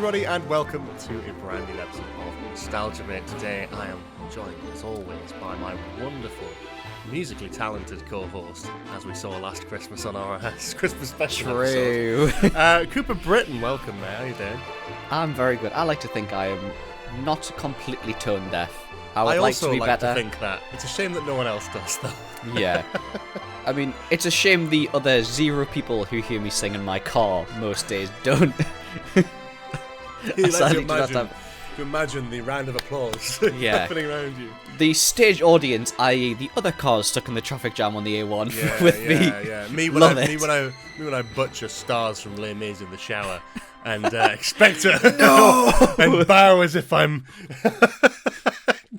everybody, and welcome to a brand new episode of Nostalgia Mate. Today I am joined, as always, by my wonderful, musically talented co-host, as we saw last Christmas on our Christmas special episode. Cooper Britton, welcome, mate. How you doing? I'm very good. I like to think I am not completely tone deaf. I would like also to be like better. to think that. It's a shame that no one else does, though. Yeah. I mean, it's a shame the other 0 people who hear me sing in my car most days don't. You imagine the round of applause happening around you. The stage audience, i.e. the other cars stuck in the traffic jam on the A1 with me. Yeah. Me when I butcher stars from Les Mis in the shower and expect to and bow as if I'm.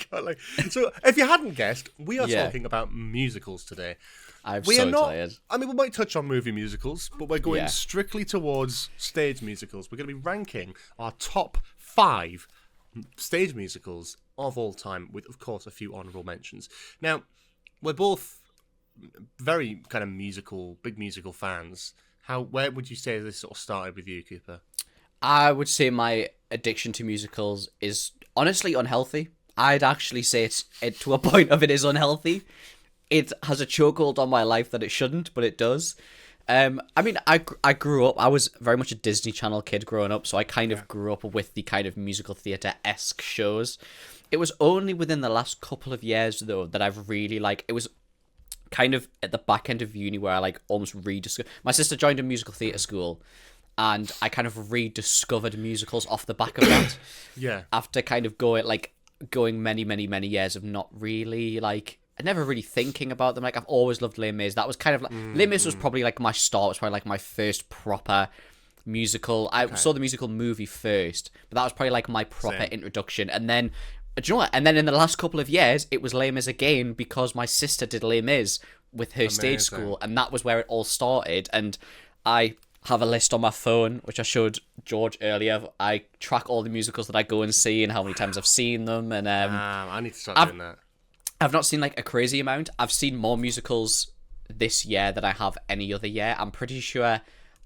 God, so, if you hadn't guessed, we are talking about musicals today. Excited. I mean, we might touch on movie musicals, but we're going strictly towards stage musicals. We're going to be ranking our top 5 stage musicals of all time, with, of course, a few honourable mentions. Now, we're both very kind of big musical fans. Where would you say this sort of started with you, Cooper? I would say my addiction to musicals is honestly unhealthy. I'd actually say it's to a point of it is unhealthy. It has a chokehold on my life that it shouldn't, but it does. I mean, I grew up, I was very much a Disney Channel kid growing up, so I kind of grew up with the kind of musical theatre-esque shows. It was only within the last couple of years, though, that I've really, it was kind of at the back end of uni where I, almost rediscovered... My sister joined a musical theatre school, and I kind of rediscovered musicals off the back of that. Yeah. After kind of going many, many, many years of not really, never really thinking about them. I've always loved Les Mis. That was kind of Les Mis was probably my start. It was probably my first proper musical. I saw the musical movie first, but that was probably my proper introduction. And then, do you know what? And then in the last couple of years, it was Les Mis again because my sister did Les Mis with her stage school, and that was where it all started. And I have a list on my phone, which I showed George earlier. I track all the musicals that I go and see and how many times I've seen them. And I need to start doing that. I've not seen a crazy amount. I've seen more musicals this year than I have any other year. I'm pretty sure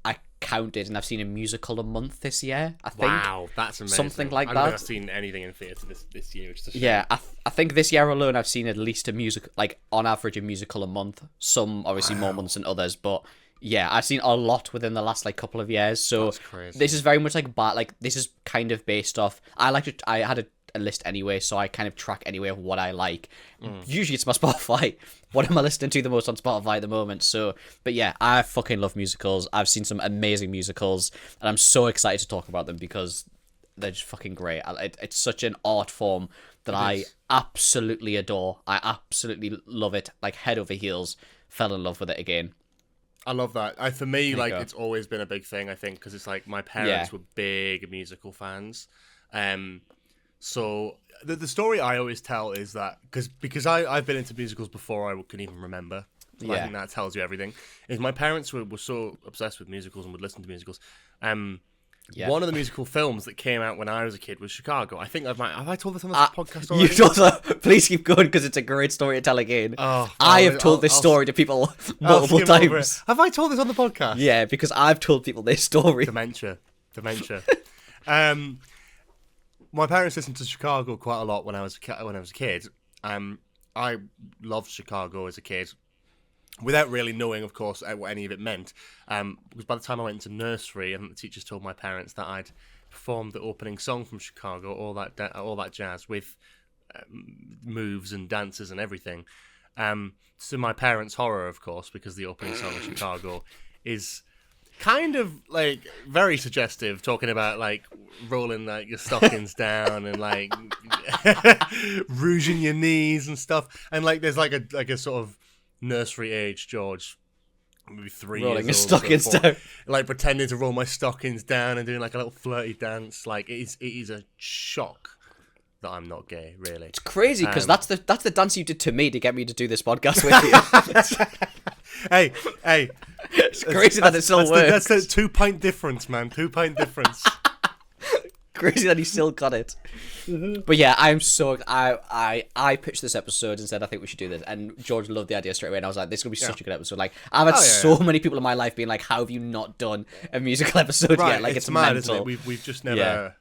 I counted and I've seen a musical a month this year, I think. Wow, that's amazing. Something like that. I don't think I've seen anything in theatre this year. Which is a shame. Yeah, I think this year alone I've seen at least a musical, on average a musical a month. Some obviously more months than others, but yeah, I've seen a lot within the last couple of years. So that's crazy. This is very much this is kind of based off. I had a list anyway, so I kind of track anyway of what I like. Usually it's my Spotify. What am I listening to the most on Spotify at the moment? So, but yeah, I fucking love musicals. I've seen some amazing musicals, and I'm so excited to talk about them because they're just fucking great. It's such an art form that I absolutely adore. I absolutely love it. Head over heels. Fell in love with it again. I love that. For me, it's always been a big thing, I think, because it's my parents were big musical fans. So the story I always tell is that because I've been into musicals before I can even remember. I think that tells you everything. Is my parents were so obsessed with musicals and would listen to musicals. One of the musical films that came out when I was a kid was Chicago. I think have I told this on this podcast already? You told us. Please keep going because it's a great story to tell again. I have told this story to people multiple times. Have I told this on the podcast? Yeah, because I've told people this story. Dementia. My parents listened to Chicago quite a lot when I was a kid. I loved Chicago as a kid, without really knowing, of course, what any of it meant. Because by the time I went into nursery, and the teachers told my parents that I'd performed the opening song from Chicago, all that jazz with moves and dances and everything. To my parents' horror, of course, because the opening song of Chicago is kind of very suggestive, talking about rolling your stockings down and rouging your knees and stuff, and there's a sort of nursery age George, maybe 3 rolling years his old, stockings down, pretending to roll my stockings down and doing a little flirty dance. It is a shock that I'm not gay, really. It's crazy because that's the dance you did to me to get me to do this podcast with you. hey. It's crazy that it still works. That's a 2 pint difference, man. 2 pint difference. crazy that he still got it. But yeah, I'm so I pitched this episode and said I think we should do this, and George loved the idea straight away, and I was like, this is gonna be such a good episode. Like, I've had so many people in my life being like, how have you not done a musical episode yet? Like, it's mad, mental. isn't it? We've just never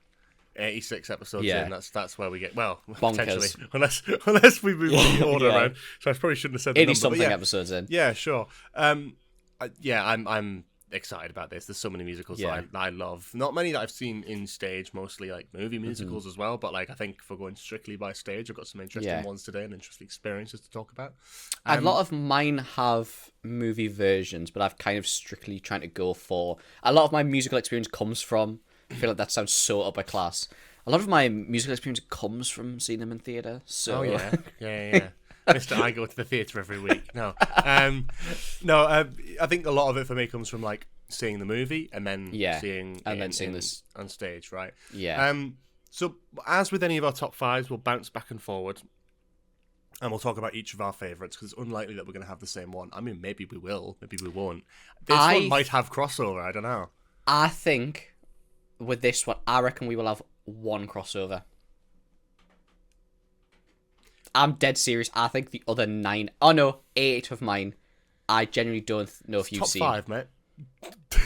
86 episodes in. That's where we get potentially, unless we move the order around. So I probably shouldn't have said the 80 number, something episodes in. Yeah, sure. I'm excited about this. There's so many musicals that I love. Not many that I've seen in stage, mostly like movie musicals as well. But like, I think if we're going strictly by stage, I've got some interesting ones today and interesting experiences to talk about. A lot of mine have movie versions, but I've kind of strictly trying to go for. A lot of my musical experience comes from. I feel like that sounds so upper class. A lot of my musical experience comes from seeing them in theatre. So yeah. Mister, I go to the theatre every week. No, I think a lot of it for me comes from like seeing the movie and then seeing this on stage, right? Yeah. So as with any of our top fives, we'll bounce back and forward, and we'll talk about each of our favourites because it's unlikely that we're going to have the same one. I mean, maybe we will, maybe we won't. This one might have crossover. I don't know. I think with this one, I reckon we will have one crossover. I'm dead serious. I think the other 8 of mine, I genuinely don't know if you've seen. Top 5, mate.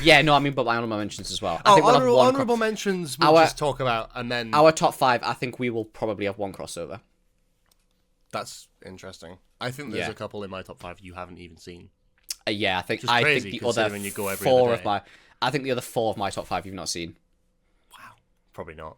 Yeah, no, I mean, but my honourable mentions as well. I think we'll have one honourable mentions we'll just talk about, and then... Our top 5, I think we will probably have one crossover. That's interesting. I think there's a couple in my top 5 you haven't even seen. I think the other you go every 4 other of my... I think the other 4 of my top 5 you've not seen. Wow. Probably not.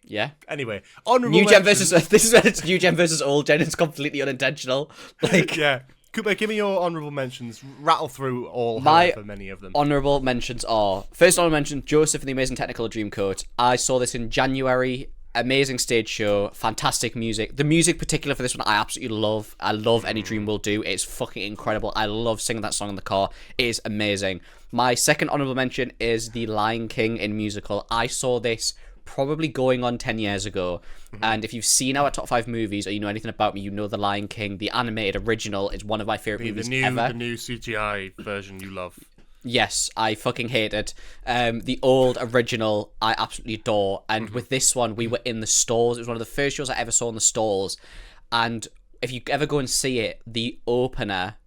Yeah. Anyway, honourable New gen versus this is when it's new gen versus old gen. It's completely unintentional. Like, yeah. Cooper, give me your honourable mentions. Rattle through all however many of them. Honourable mentions are first honourable mention: Joseph and the Amazing Technicolor Dreamcoat. I saw this in January. Amazing stage show, fantastic music. The music, particular for this one, I absolutely love. I love Any Dream Will Do. It's fucking incredible. I love singing that song in the car. It is amazing. My second honourable mention is The Lion King in musical. I saw this probably going on 10 years ago, and if you've seen our top 5 movies or you know anything about me, you know The Lion King, the animated original, is one of my favourite movies ever. The new CGI version you love. Yes, I fucking hate it. The old original I absolutely adore, and with this one we were in the stalls. It was one of the first shows I ever saw in the stalls, and if you ever go and see it, the opener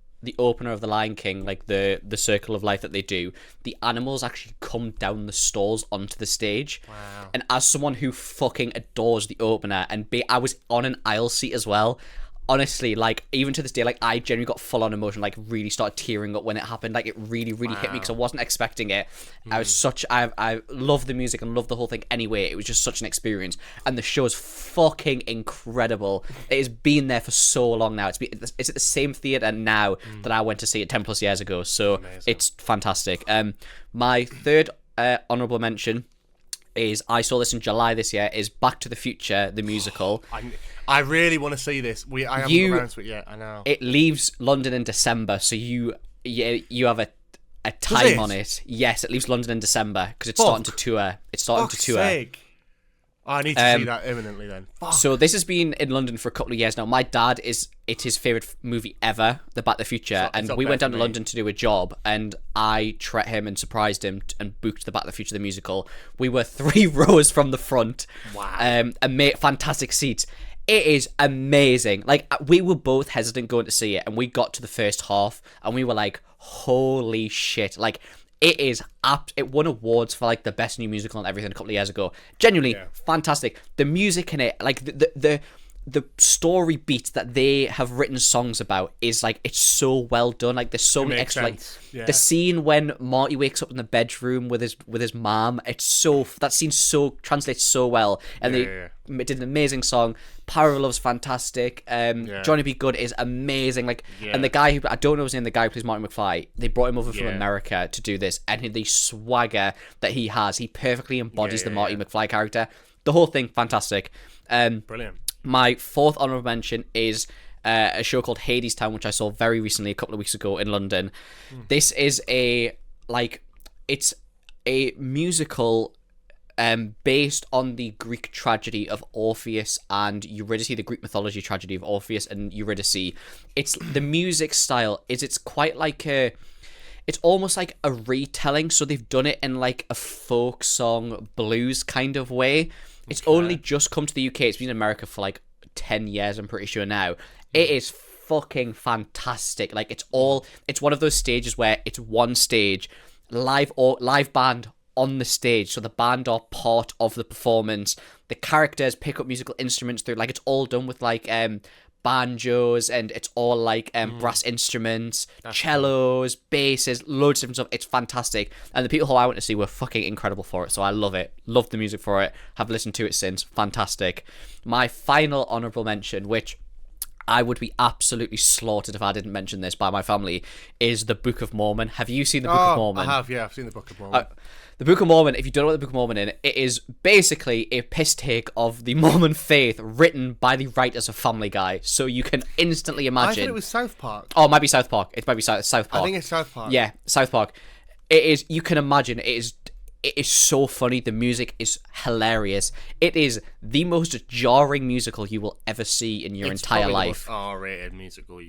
of The Lion King, like the circle of life that they do, the animals actually come down the stalls onto the stage. Wow. And as someone who fucking adores the opener, I was on an aisle seat as well. Honestly, like, even to this day, like, I genuinely got full on emotion, like, really started tearing up when it happened. Like, it really, really hit me because I wasn't expecting it. I love the music and love the whole thing anyway. It was just such an experience. And the show is fucking incredible. It has been there for so long now. It's at the same theatre now that I went to see it 10 plus years ago. So it's fantastic. My third honourable mention is, I saw this in July this year, is Back to the Future, the musical. I really want to see this. I haven't got around to it yet. I know. It leaves London in December, so you have a time on it. Yes, it leaves London in December because it's starting to tour. Sake. I need to see that imminently then. Fuck. So this has been in London for a couple of years now. My dad it's his favourite movie ever, The Back to the Future, and we went down to London to do a job, and I treated him and surprised him and booked The Back to the Future the musical. We were 3 rows from the front. Wow. And fantastic seats. It is amazing. Like, we were both hesitant going to see it, and we got to the first half, and we were like, holy shit. Like, it won awards for, like, the best new musical and everything a couple of years ago. Genuinely fantastic. The music in it, like, the story beat that they have written songs about is, like, it's so well done. Like, there's so many extra, like, the scene when Marty wakes up in the bedroom with his mom, that scene translates so well, and they did an amazing song. Power of Love's fantastic. Johnny B. Good is amazing. Like, and the guy who, I don't know his name, the guy who plays Marty McFly, they brought him over from America to do this, and the swagger that he has, he perfectly embodies the Marty McFly character. The whole thing, fantastic. Brilliant. My fourth honourable mention is a show called Hadestown, which I saw very recently, a couple of weeks ago in London. This is it's a musical based on the Greek tragedy of Orpheus and Eurydice, the Greek mythology tragedy of Orpheus and Eurydice. It's the music style it's quite like it's almost like a retelling. So they've done it in like a folk song blues kind of way. It's only just come to the UK. It's been in America for like 10 years, I'm pretty sure now. It is fucking fantastic. Like it's one of those stages where it's one stage, live band on the stage, so the band are part of the performance. The characters pick up musical instruments through, like, it's all done with like banjos, and it's all like brass instruments, cellos, basses, loads of different stuff. It's fantastic, and the people who I went to see were fucking incredible for it, so I love it. Love the music for it. Have listened to it since. Fantastic. My final honourable mention, which I would be absolutely slaughtered if I didn't mention this by my family, is the Book of Mormon. Have you seen the Book of Mormon? I have, yeah, I've seen the Book of Mormon. The Book of Mormon, if you don't know what the Book of Mormon is, it is basically a piss take of the Mormon faith written by the writers of Family Guy. So you can instantly imagine. I thought it was South Park. Oh, it might be South Park. It might be South Park. I think it's South Park. Yeah, South Park. It is. You can imagine. It is so funny. The music is hilarious. It is the most jarring musical you will ever see in your entire life. It's probably the most R-rated musical.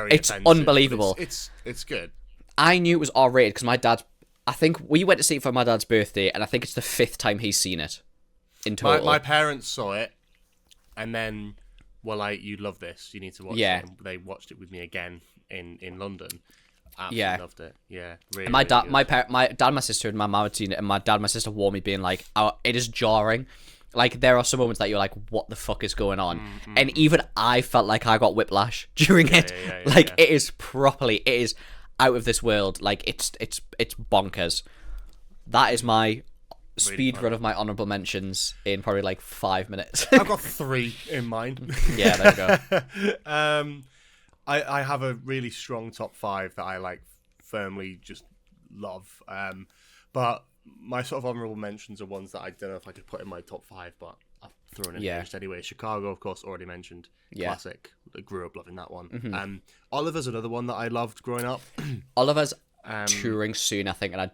It's unbelievable. It's good. I knew it was R-rated because my dad. I think we went to see it for my dad's birthday, and I think it's the 5th time he's seen it in total. My parents saw it, and then were like, "You love this. You need to watch it." And they watched it with me again in London. Absolutely loved it. Yeah, really. And my dad, really my dad, my sister, and my mum had seen it, and my dad, and my sister warned me, being like, "Oh, it is jarring." Like, there are some moments that you're like, "What the fuck is going on?" And even I felt like I got whiplash during it. It is properly. It is out of this world. Like, it's bonkers. That is my speed run of my honorable mentions in probably like 5 minutes. I've got 3 in mind. Yeah, there we go. I have a really strong top 5 that I like firmly just love. But my sort of honorable mentions are ones that I don't know if I could put in my top 5, but I've thrown in here just anyway. Chicago, of course, already mentioned. Classic. I grew up loving that one. Oliver's another one that I loved growing up. Oliver's touring soon, I think, and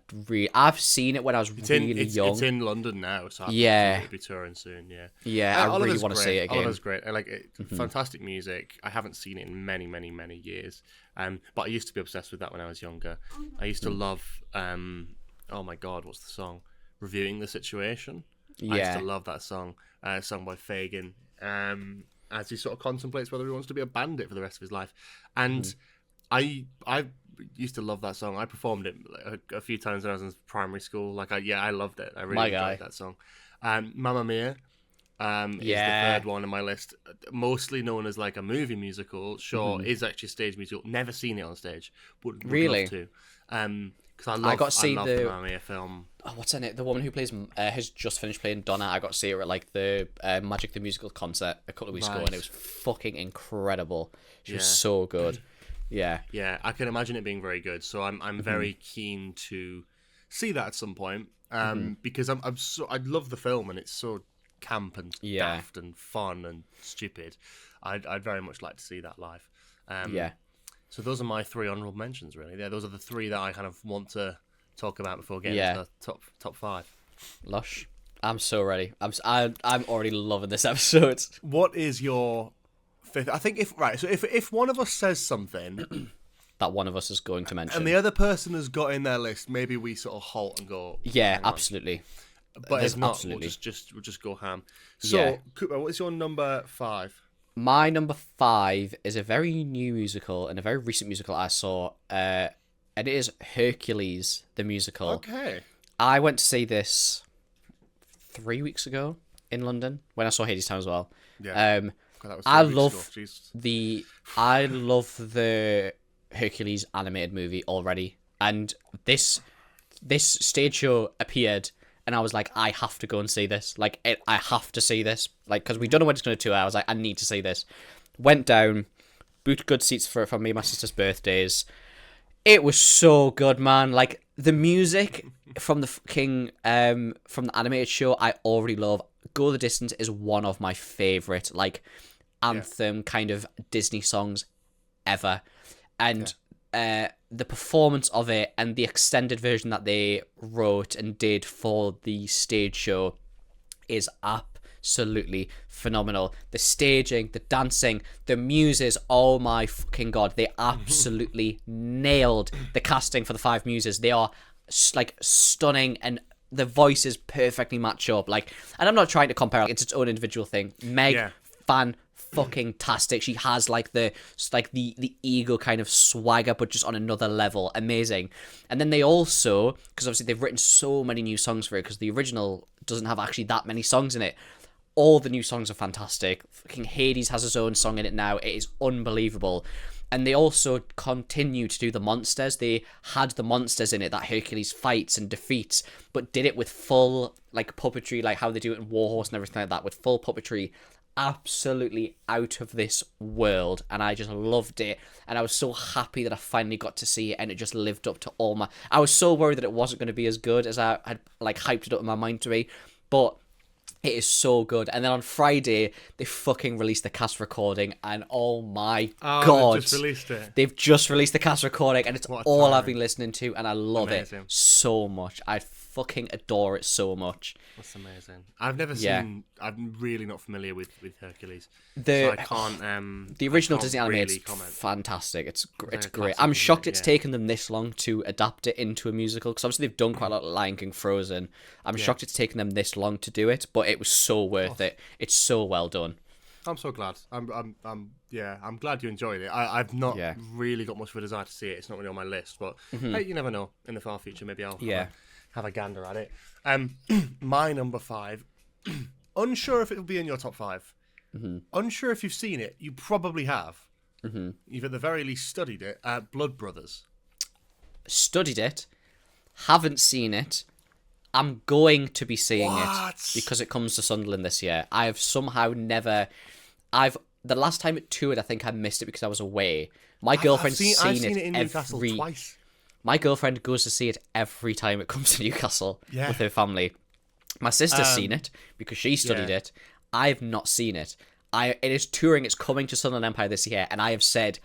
I've seen it when I was really young. It's in London now, so I'll be touring soon. I really want to see it again. Oliver's great. I like it. Fantastic music. I haven't seen it in many, many, many years. But I used to be obsessed with that when I was younger. I used to love. Oh my God, what's the song? Reviewing the Situation. I used to love that song. Sung by Fagin. As he sort of contemplates whether he wants to be a bandit for the rest of his life, and I used to love that song. I performed it a few times when I was in primary school. I loved it. I really enjoyed that song. Mamma Mia is the 3rd one on my list. Mostly known as like a movie musical. Sure, is actually a stage musical. Never seen it on stage. Would love to. Because I love the Mamma Mia film. Oh, what's in it? The woman who plays has just finished playing Donna. I got to see her at like the Magic the Musical concert a couple of weeks ago, and it was fucking incredible. She was so good. Yeah, I can imagine it being very good. So I'm very keen to see that at some point. Because I love the film, and it's so camp and daft and fun and stupid. I'd very much like to see that live. So those are my 3 honourable mentions, really. Those are the 3 that I kind of want to talk about before getting to the top 5. Lush, I'm so ready. I'm already loving this episode. What is your 5th? I think if one of us says something that one of us is going to mention, and the other person has got in their list, maybe we sort of halt and go. Yeah, absolutely. But if not, we'll just go ham. So, Cooper, what is your number 5? My number 5 is a very new musical and a very recent musical I saw, and it is Hercules, the musical. Okay. I went to see this 3 weeks ago in London when I saw Hadestown as well. Yeah. I love the Hercules animated movie already, and this stage show appeared. And I was like, I have to go and see this. I have to see this. Because we don't know when it's going to 2 hours. I need to see this. Went down, booked good seats for me and my sister's birthdays. It was so good, man. Like, the music from the from the animated show, I already love. Go the Distance is one of my favourite, anthem kind of Disney songs ever. And the performance of it and the extended version that they wrote and did for the stage show is absolutely phenomenal. The staging, the dancing, the muses, oh my fucking god, they absolutely nailed the casting for the 5 muses. They are like stunning, and the voices perfectly match up. Like, and I'm not trying to compare, like, it's its own individual thing. Meg, fan fucking tastic. She has like the ego kind of swagger, but just on another level. Amazing. And then they also, because obviously they've written so many new songs for it, because the original doesn't have actually that many songs in it. All the new songs are fantastic. Fucking Hades has his own song in it now. It is unbelievable. And they also continue to do the monsters. They had the monsters in it that Hercules fights and defeats, but did it with full like puppetry, like how they do it in Warhorse and everything like that, with full puppetry. Absolutely out of this world, and I just loved it, and I was so happy that I finally got to see it, and it just lived up to all my... I was so worried that it wasn't going to be as good as I had like hyped it up in my mind to be, but it is so good. And then on Friday they fucking released the cast recording, and oh my god, they've just released it. They've just released the cast recording, and it's all I've been listening to, and I love it so much. I fucking adore it so much. That's amazing. I've never seen. I'm really not familiar with Hercules. So I can't. The original Disney animated fantastic. It's great. I'm shocked it's taken them this long to adapt it into a musical, because obviously they've done quite a lot of Lion King, Frozen. I'm shocked it's taken them this long to do it, but it was so worth it. It's so well done. I'm so glad. I'm glad you enjoyed it. I've not really got much of a desire to see it. It's not really on my list, but hey, you never know. In the far future, maybe I'll have a gander at it. My number 5. Unsure if it'll be in your top 5. Unsure if you've seen it. You probably have. You've at the very least studied it. Blood Brothers. Studied it. Haven't seen it. I'm going to be seeing it because it comes to Sunderland this year. I have somehow never... The last time it toured, I think I missed it because I was away. My girlfriend's seen it in Newcastle twice. My girlfriend goes to see it every time it comes to Newcastle with her family. My sister's seen it because she studied it. I've not seen it. It is touring. It's coming to Sunderland Empire this year, and I have said,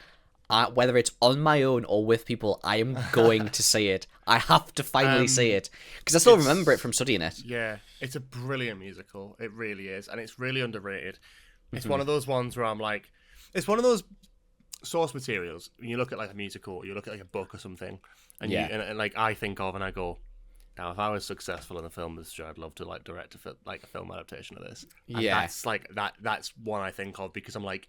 whether it's on my own or with people, I am going to see it. I have to finally see it because I still remember it from studying it. Yeah, it's a brilliant musical. It really is, and it's really underrated. It's one of those ones where I'm like, it's one of those source materials. When you look at like a musical, or you look at like a book or something, and and like I think of and I go, now if I was successful in a film industry, I'd love to like direct a film adaptation of this. And that's like that's one I think of because I'm like,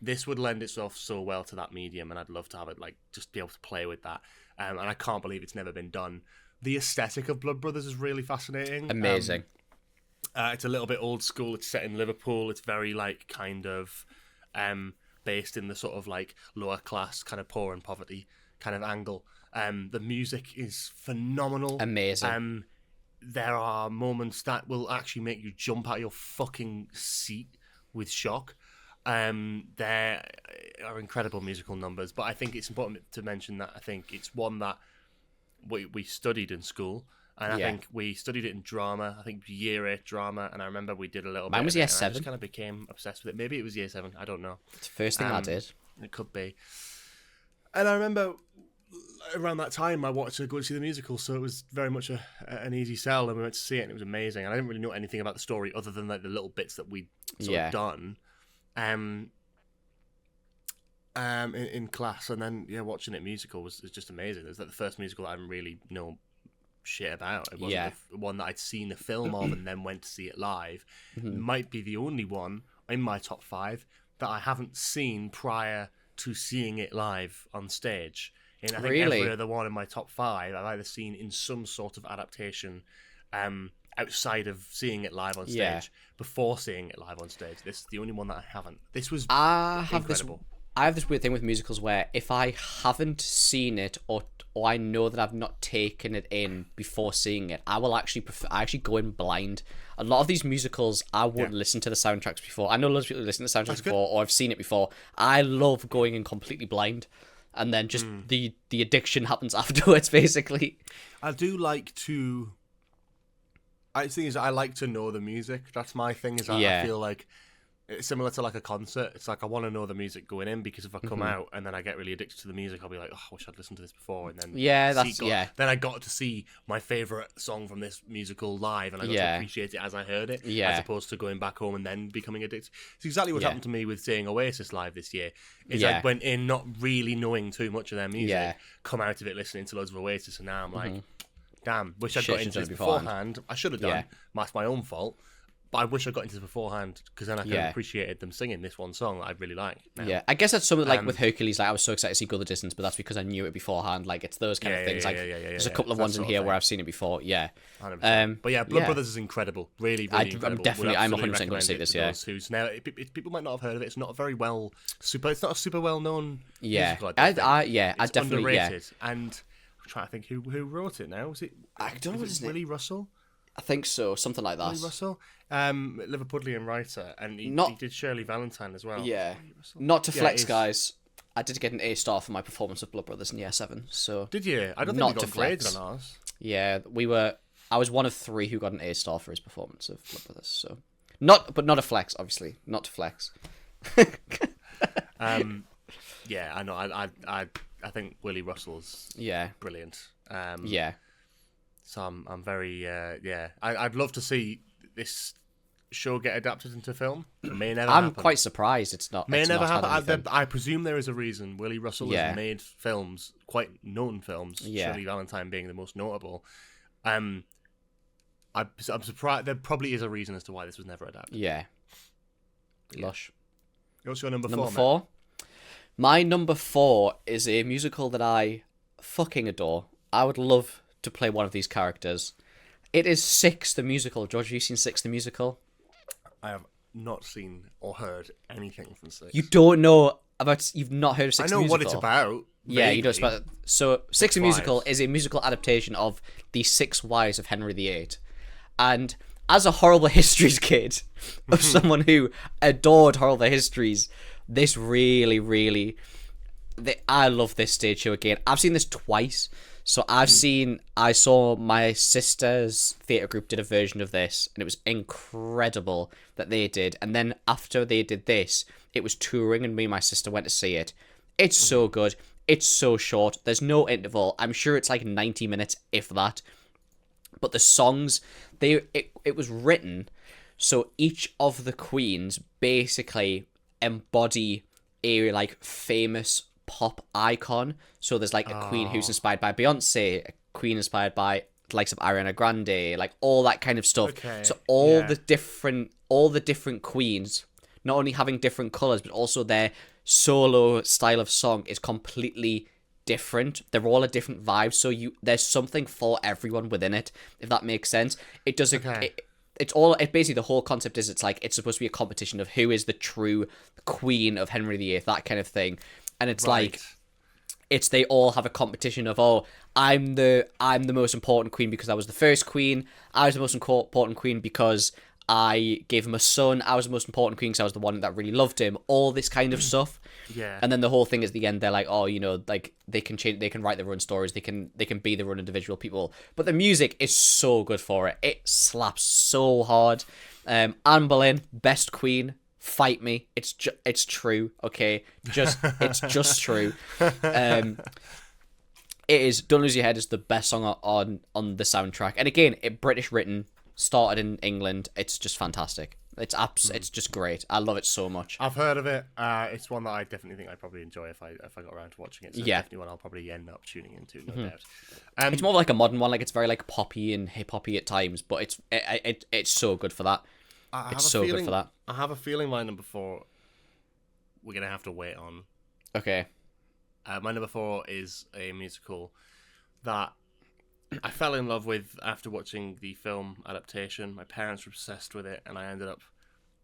this would lend itself so well to that medium, and I'd love to have it like just be able to play with that. And I can't believe it's never been done. The aesthetic of Blood Brothers is really fascinating. Amazing. It's a little bit old school. It's set in Liverpool. It's very like kind of based in the sort of like lower class, kind of poor and poverty kind of angle. The music is phenomenal. Amazing. There are moments that will actually make you jump out of your fucking seat with shock. There are incredible musical numbers, but I think it's important to mention that I think it's one that we studied in school, and I think we studied it in drama. I think year 8 drama, and I remember we did a little bit. Mine was year 7. I just kind of became obsessed with it. Maybe it was year 7. I don't know. It's the first thing I did. It could be. And I remember around that time I wanted to go and see the musical, so it was very much an easy sell, and we went to see it, and it was amazing. And I didn't really know anything about the story other than like the little bits that we'd sort of done. In class, and then watching it musical was just amazing. It was like the first musical that I didn't really know shit about. It wasn't the one that I'd seen the film of and then went to see it live. It might be the only one in my top 5 that I haven't seen prior to seeing it live on stage. And I think every other one in my top 5 I've either seen in some sort of adaptation outside of seeing it live on stage, before seeing it live on stage. This is the only one that I haven't. This was incredible. I have this weird thing with musicals where if I haven't seen it or I know that I've not taken it in before seeing it, I will actually I actually go in blind. A lot of these musicals, I won't listen to the soundtracks before. I know loads of people listen to the soundtracks before, or I've seen it before. I love going in completely blind, and then just the addiction happens afterwards, basically. I do like to... I think I like to know the music. That's my thing. I feel like It's similar to like a concert. It's like I want to know the music going in, because if I come out and then I get really addicted to the music, I'll be like, oh, I wish I'd listened to this before. And then then I got to see my favourite song from this musical live, and I got to appreciate it as I heard it, as opposed to going back home and then becoming addicted. It's exactly what happened to me with seeing Oasis live this year. Is I went in not really knowing too much of their music, come out of it listening to loads of Oasis, and now I'm like, damn, wish I'd got into this beforehand. I should have done. That's my own fault. But I wish I got into this beforehand, because then I could have appreciated them singing this one song that I really like. Now. Yeah, I guess that's something like with Hercules. Like, I was so excited to see Go the Distance, but that's because I knew it beforehand. Like, it's those kind of things. There's a couple of ones in here where I've seen it before. Yeah, but yeah, Blood Brothers is incredible. Really, really incredible. I'm 100% going to see this. Yeah, People might not have heard of it. It's not a very it's not a super well known. Musical, I definitely underrated. And I'm trying to think who wrote it now. Was it? I don't know. Was it Willie Russell? I think so, something like that. Willie Russell, Liverpudlian writer, and he did Shirley Valentine as well. Yeah, not to flex, guys. I did get an A star for my performance of Blood Brothers in Year 7. So did you? I don't think we got graded on ours. Yeah, I was one of 3 who got an A star for his performance of Blood Brothers. So not a flex, obviously, not to flex. Yeah, I know. I think Willie Russell's brilliant. So I'm very I'd love to see this show get adapted into film. It may never happen. I'm quite surprised it's not. May never happen. I presume there is a reason. Willie Russell has made films, quite known films. Shirley Valentine being the most notable. I'm surprised. There probably is a reason as to why this was never adapted. Yeah. Lush. What's your number 4? Number 4. My number 4 is a musical that I fucking adore. I would love to play one of these characters. It is Six the Musical. George, have you seen Six the Musical? I have not seen or heard anything from Six. You don't know about... You've not heard of Six the Musical? I know what it's about. Yeah, you know it's about... So, Six the Musical is a musical adaptation of The Six Wives of Henry VIII. And as a horrible histories kid, of someone who adored horrible histories, this really, really... I love this stage show again. I've seen this twice. So I saw my sister's theatre group did a version of this, and it was incredible that they did. And then after they did this, it was touring, and me and my sister went to see it. It's so good. It's so short. There's no interval. I'm sure it's like 90 minutes, if that. But the songs, it was written so each of the queens basically embody a like famous pop icon. So there's like a queen who's inspired by Beyonce, a queen inspired by the likes of Ariana Grande, like all that kind of stuff. Okay. So all the different queens, not only having different colors, but also their solo style of song is completely different. They're all a different vibe. So there's something for everyone within it, if that makes sense. It does. Okay. It basically the whole concept is it's supposed to be a competition of who is the true queen of Henry VIII, that kind of thing. And it's like they all have a competition of, I'm the most important queen because I was the first queen. I was the most important queen because I gave him a son. I was the most important queen because I was the one that really loved him. All this kind of stuff. Yeah. And then the whole thing is at the end, they're like, like they can change, they can write their own stories. They can be their own individual people. But the music is so good for it. It slaps so hard. Anne Boleyn, best queen. Fight me. It's true. Okay. It's just true. It is. Don't Lose Your Head is the best song on the soundtrack. And again, British written, started in England. It's just fantastic. It's just great. I love it so much. I've heard of it. It's one that I definitely think I'd probably enjoy if I got around to watching it. So it's definitely one I'll probably end up tuning into, no doubt. It's more like a modern one. Like it's very like poppy and hip hoppy at times, but it's so good for that. It's so good for that. I have a feeling my number 4 we're gonna have to wait on. Okay. My number 4 is a musical that I fell in love with after watching the film adaptation. My parents were obsessed with it, and I ended up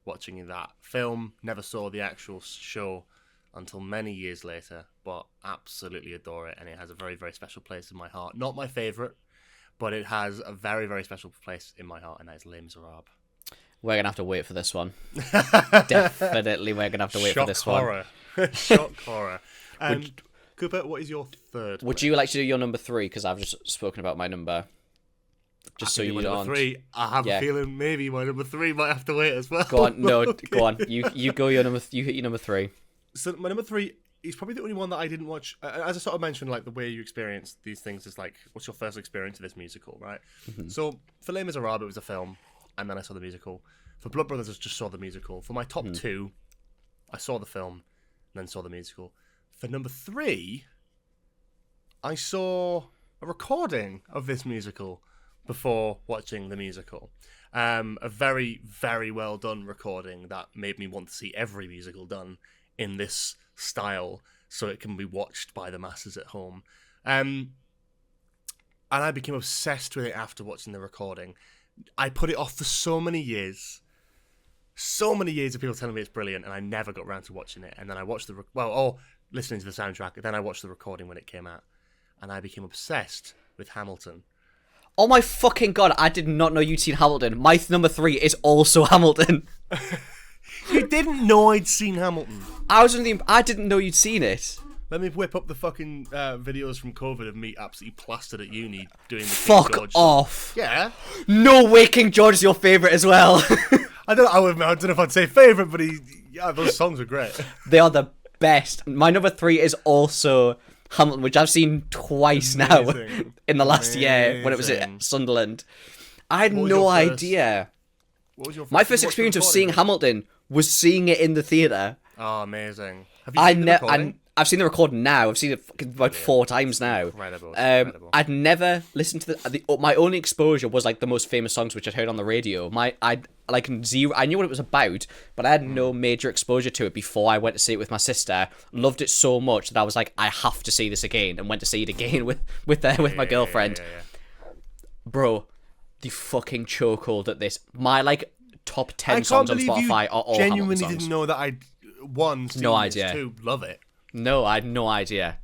watching that film. Never saw the actual show until many years later, but absolutely adore it, and it has a very, very special place in my heart. Not my favourite, but it has a very, very special place in my heart, and that is Les Miserables. We're going to have to wait for this one. Definitely, we're going to have to wait for this one. Shock horror. Cooper, what is your third? Would you like to do your number 3? Because I've just spoken about my number. Just so My you number don't. 3. I have a feeling maybe my number 3 might have to wait as well. Go on, no, Okay. go on. You go your number. You hit your number 3. So my number 3 is probably the only one that I didn't watch. As I sort of mentioned, like the way you experience these things is like, what's your first experience of this musical, right? So for Les Miserables, it was a film, and then I saw the musical. For Blood Brothers, I just saw the musical. For my top 2, I saw the film, and then saw the musical. For number 3, I saw a recording of this musical before watching the musical. A very, very well done recording that made me want to see every musical done in this style so it can be watched by the masses at home. And I became obsessed with it after watching the recording. I put it off for so many years. So many years of people telling me it's brilliant, and I never got around to watching it. And then I watched listening to the soundtrack, and then I watched the recording when it came out. And I became obsessed with Hamilton. Oh my fucking god! I did not know you'd seen Hamilton. My number 3 is also Hamilton. You didn't know I'd seen Hamilton. I didn't know you'd seen it. Let me whip up the fucking videos from COVID of me absolutely plastered at uni doing the King Fuck George. off. Yeah. No way, King George is your favourite as well. I don't know if I'd say favourite, but those songs are great. They are the best. My number 3 is also Hamilton, which I've seen twice now in the last year when it was at Sunderland. I had no idea. What was your My first experience of seeing Hamilton was seeing it in the theater. Oh, amazing. Have you seen the recording? I've seen the recording now. I've seen it about 4 times now. Incredible. I'd never listened to my only exposure was like the most famous songs which I'd heard on the radio. I knew what it was about, but I had no major exposure to it before I went to see it with my sister. Loved it so much that I was like, I have to see this again, and went to see it again with my girlfriend. Yeah. Bro, the fucking chokehold at this. My like top 10 songs on Spotify are all Hamilton songs. I genuinely didn't know that I'd seen no idea. 2, love it. No, I had no idea.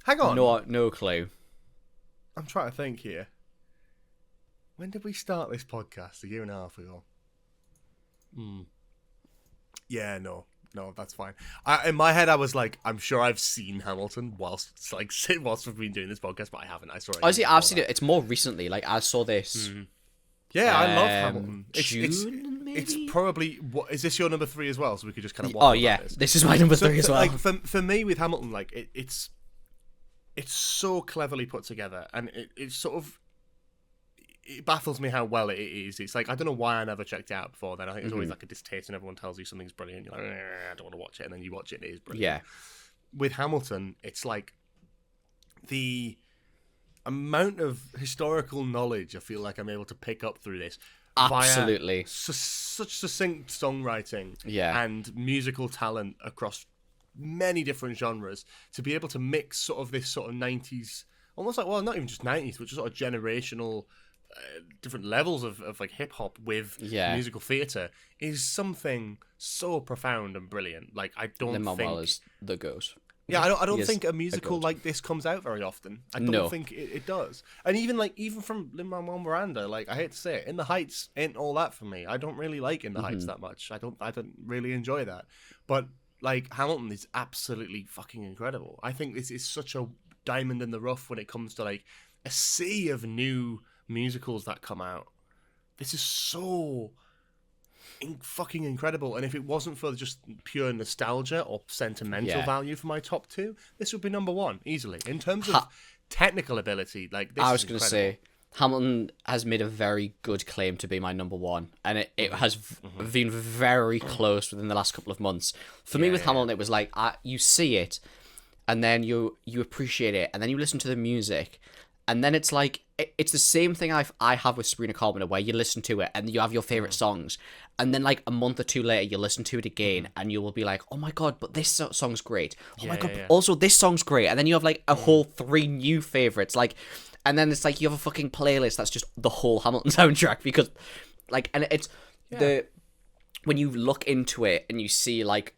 Hang on. No clue. I'm trying to think here. When did we start this podcast? 1.5 years ago. Yeah, no, that's fine. In my head, I was like, I'm sure I've seen Hamilton whilst we've been doing this podcast, but I haven't. I saw it. Honestly, I've seen it. It's more recently. Like I saw this. Yeah, I love Hamilton. June, maybe? It's probably. Is this your number 3 as well? So we could just kind of. Oh yeah, this is my number 3 as well. Like for me with Hamilton, like it's so cleverly put together, and it's sort of. It baffles me how well it is. It's like, I don't know why I never checked it out before then. I think there's always like a distaste and everyone tells you something's brilliant. You're like, I don't want to watch it. And then you watch it and it is brilliant. Yeah. With Hamilton, it's like the amount of historical knowledge I feel like I'm able to pick up through this. Absolutely. Via such succinct songwriting and musical talent across many different genres to be able to mix sort of this sort of 90s, almost like, well, not even just 90s, but just sort of generational different levels of like hip hop with musical theatre is something so profound and brilliant. Like I don't Lin-Manuel think is the goat. I don't think a musical like this comes out very often. I don't think it does. And even from Lin-Manuel Miranda, like I hate to say it, In the Heights ain't all that for me. I don't really like In the Heights that much. I don't really enjoy that. But like Hamilton is absolutely fucking incredible. I think this is such a diamond in the rough when it comes to like a sea of new musicals that come out. This is so fucking incredible, and if it wasn't for just pure nostalgia or sentimental value for my top 2, this would be number 1 easily in terms of technical ability. Like this, I was going to say Hamilton has made a very good claim to be my number 1, and it has been very close within the last couple of months. For me with Hamilton, it was like you see it, and then you appreciate it, and then you listen to the music. And then it's like, it's the same thing I have with Sabrina Carpenter, where you listen to it and you have your favourite songs. And then like a month or 2 later, you listen to it again and you will be like, oh my God, but this song's great. Oh my God, also this song's great. And then you have like a whole 3 new favourites. Like, and then it's like you have a fucking playlist that's just the whole Hamilton soundtrack because like, and it's when you look into it and you see like,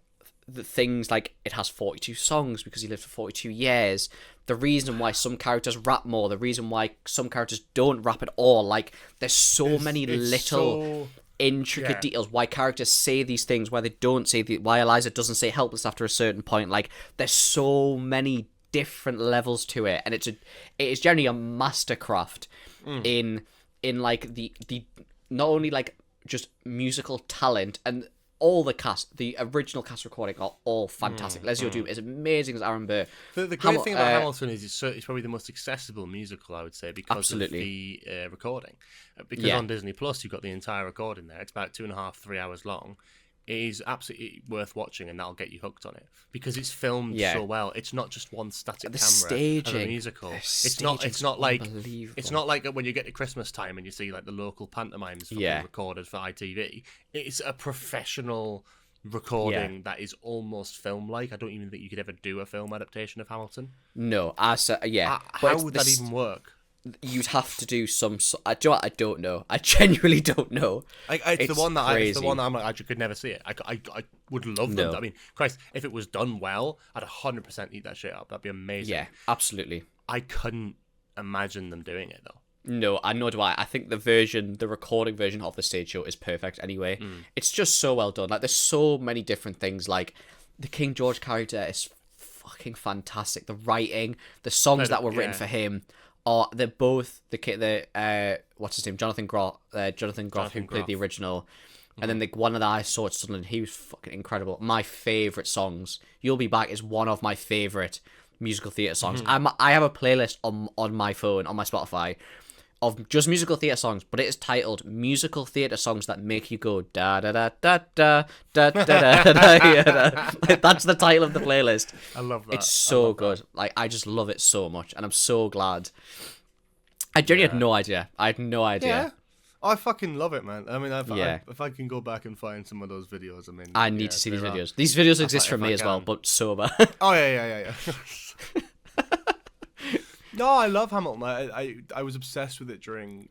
the things like it has 42 songs because he lived for 42 years. The reason why some characters rap more, the reason why some characters don't rap at all. Like there's so many little intricate details why characters say these things, why they don't say why Eliza doesn't say helpless after a certain point. Like there's so many different levels to it, and it is generally a mastercraft in like the not only like just musical talent, and all the cast, the original cast recording are all fantastic. Leslie Odom is amazing as Aaron Burr. The great thing about Hamilton is it's probably the most accessible musical, I would say, because of the recording. Because on Disney Plus, you've got the entire recording there. It's about 2.5, 3 hours long. It is absolutely worth watching, and that'll get you hooked on it because it's filmed so well. It's not just one static camera. Staging, of a musical. It's not like when you get to Christmas time and you see like the local pantomimes recorded for ITV. It's a professional recording that is almost film-like. I don't even think you could ever do a film adaptation of Hamilton. No, How would that even work? You'd have to do some. I don't know. I genuinely don't know. It's the one that I'm like, I could never see it. I would love them. I mean, Christ, if it was done well, I'd 100% eat that shit up. That'd be amazing. Yeah, absolutely. I couldn't imagine them doing it though. No, nor do I. I think the recording version of the stage show is perfect anyway. It's just so well done. Like, there's so many different things. Like, the King George character is fucking fantastic. The writing, the songs that were written for him. They're both what's his name, Jonathan Groff, who played the original, and then the one that I saw at Sunderland, he was fucking incredible. My favourite songs, "You'll Be Back" is one of my favourite musical theatre songs. I have a playlist on my phone, on my Spotify, of just musical theatre songs, but it is titled "Musical Theatre Songs That Make You Go Da Da Da Da Da Da Da Da Da." That's the title of the playlist. I love that. It's so good. That. Like, I just love it so much, and I'm so glad. I genuinely had no idea. I had no idea. Yeah. I fucking love it, man. I mean, if I can go back and find some of those videos, I mean, I need to see these videos. These videos exist for me as well, but sober. Oh yeah. No, I love Hamilton. I was obsessed with it during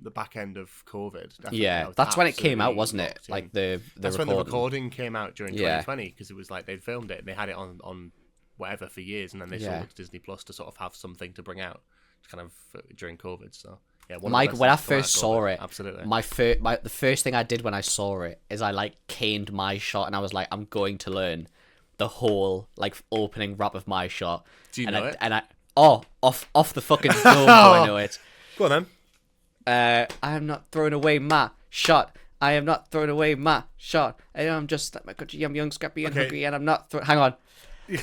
the back end of COVID. Definitely. Yeah, that's when it came out, wasn't it? Like that's when the recording came out during 2020, because it was like they'd filmed it and they had it on whatever for years, and then they sold it to Disney Plus to sort of have something to bring out, kind of during COVID. So yeah, Mike, when I first saw it, absolutely, the first thing I did when I saw it is I like caned my shot, and I was like, I'm going to learn the whole like opening rap of my shot. Do you know it? And off the fucking dome, do I know it. Go on then. I am not throwing away my shot. I am not throwing away my shot. I'm just like my country. I'm young, scrappy, and hungry, and I'm not. Hang on.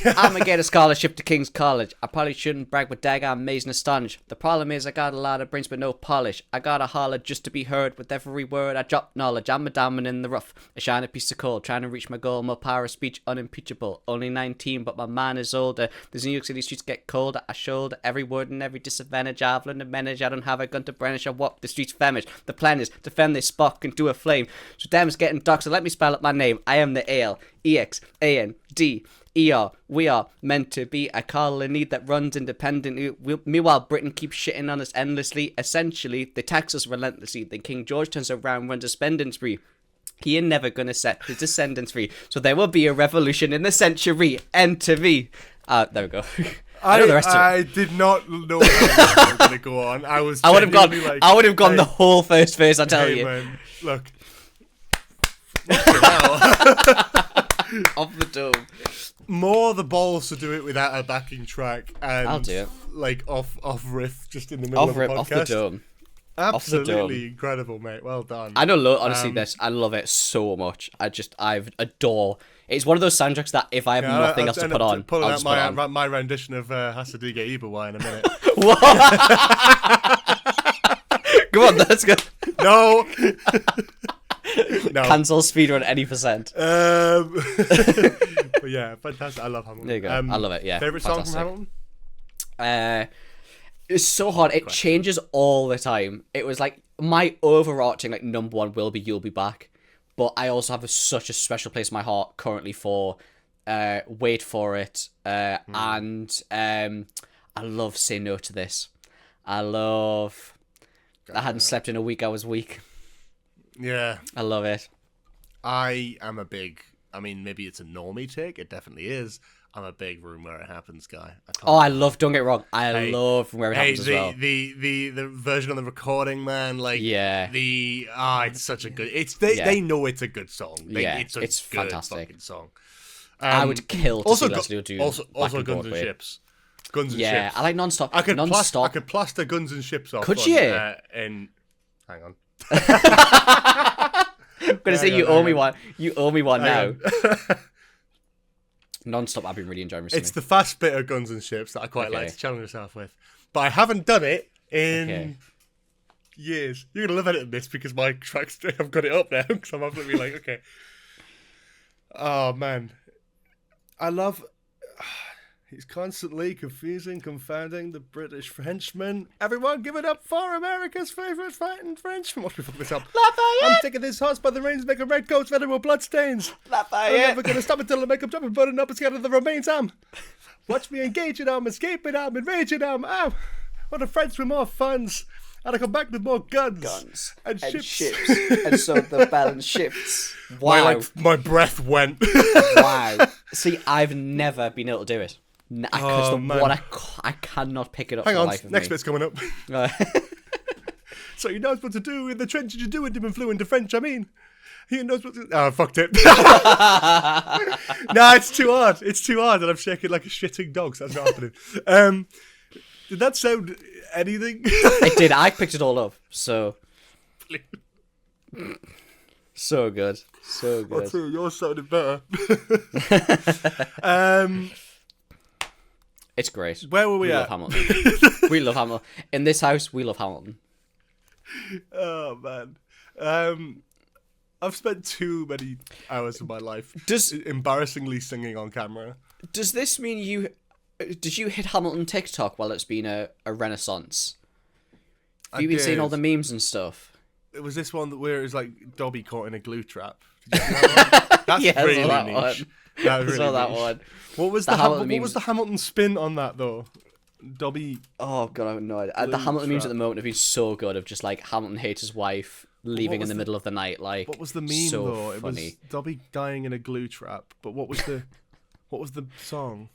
I'm gonna get a scholarship to King's College. I probably shouldn't brag, but dag, I'm amazed and astonished. The problem is I got a lot of brains but no polish. I gotta holler just to be heard. With every word I drop knowledge. I'm a diamond in the rough, a shining piece of coal, trying to reach my goal. My power of speech unimpeachable. Only 19, but my man is older. The New York City streets get colder. I shoulder every word and every disadvantage. I've learned to manage. I don't have a gun to brandish. I walk the streets famished. The plan is defend this spark into a flame. So damn, it's getting dark. So let me spell out my name. I am the ALEXAND. We are meant to be a colony that runs independently. Meanwhile, Britain keeps shitting on us endlessly. Essentially, they tax us relentlessly. Then King George turns around, runs a spending spree. He ain't never gonna set his descendants free. So there will be a revolution in the century. Enter me. There we go. I did not know how I was going to go on. I would have gone the whole first verse. I tell you. Man, look. Off the dome. More the balls to do it without a backing track, and I'll do it. Like off riff, just in the middle of the podcast. Off the dome. Absolutely incredible, mate. Well done. I know, honestly, I love it so much. I adore. It's one of those soundtracks that if I have nothing else to put on, pulling I'll out just put on. my rendition of Hasadiga Ibawa in a minute. What? Come on, let's go. No. Cancel speedrun any %. But yeah, fantastic. I love Hamilton. There you go. I love it. Yeah. Favorite song from Hamilton? It's so hard. It changes all the time. It was like my overarching like number one will be "You'll Be Back," but I also have such a special place in my heart currently for "Wait for It," and I love "Say No to This." I hadn't slept in a week. I was weak. Yeah. I love it. I am a big, I mean, maybe it's a normie take. It definitely is. I'm a big Room Where It Happens guy. I love, don't get me wrong, I love Where It Happens as well. The version on the recording, man, like, it's such a good, they know it's a good song. It's good fantastic fucking song. I would kill to see Leslie do also Guns and Ships. Guns and Yeah, Ships. I like non-stop. I could non-stop. plaster Guns and Ships off. Could on, you? Hang on. I'm gonna say you owe me one. You owe me one now. Hang on. Non-stop. I've been really enjoying recently. It's the fast bit of Guns and Ships that I quite like to challenge myself with, but I haven't done it in years. You're gonna love editing this because my tracks, I've got it up now because I'm absolutely like, okay. Oh man, I love. He's constantly confusing, confounding the British Frenchman. Everyone, give it up for America's favourite fighting Frenchman. Watch me fuck this up. Lafayette! I'm taking this horse by the reins, making red coats, venerable bloodstains. I'm Lafayette! never gonna stop until I make him jump and burning up and scatter the remains. Watch me engaging him, escaping him, enraging him. When the French with more funds, and I come back with more guns and ships. And so the balance shifts. Wow. My breath went. Wow. See, I've never been able to do it. I cannot pick it up. Hang for on, the life of next me. bit's coming up. So he knows what to do in the trenches. You do it even fluent to French. I mean, he knows what to. Oh, I fucked it. No, it's too hard. It's too hard, and I'm shaking like a shitting dog. So that's not happening. Did that sound anything? It did. I picked it all up. So. So good. So good. I'll tell you, yours sounded better. It's great. Where were we Love at? Hamilton. We love Hamilton. In this house, we love Hamilton. Oh man. I've spent too many hours of my life embarrassingly singing on camera. Does this mean did you hit Hamilton TikTok while it's been a renaissance? Have you been seeing all the memes and stuff? It was this one where it was like Dobby caught in a glue trap. Did you see that one? That's Yeah, really that niche. one. That was I saw really that niche. one. What was the Hamilton spin on that though? Dobby. Oh god, I have no idea. The Hamilton memes at the moment have been so good. Of just like Hamilton hates his wife, leaving in the middle of the night. Like, what was the meme so though? It funny. was Dobby dying in a glue trap. But what was the song?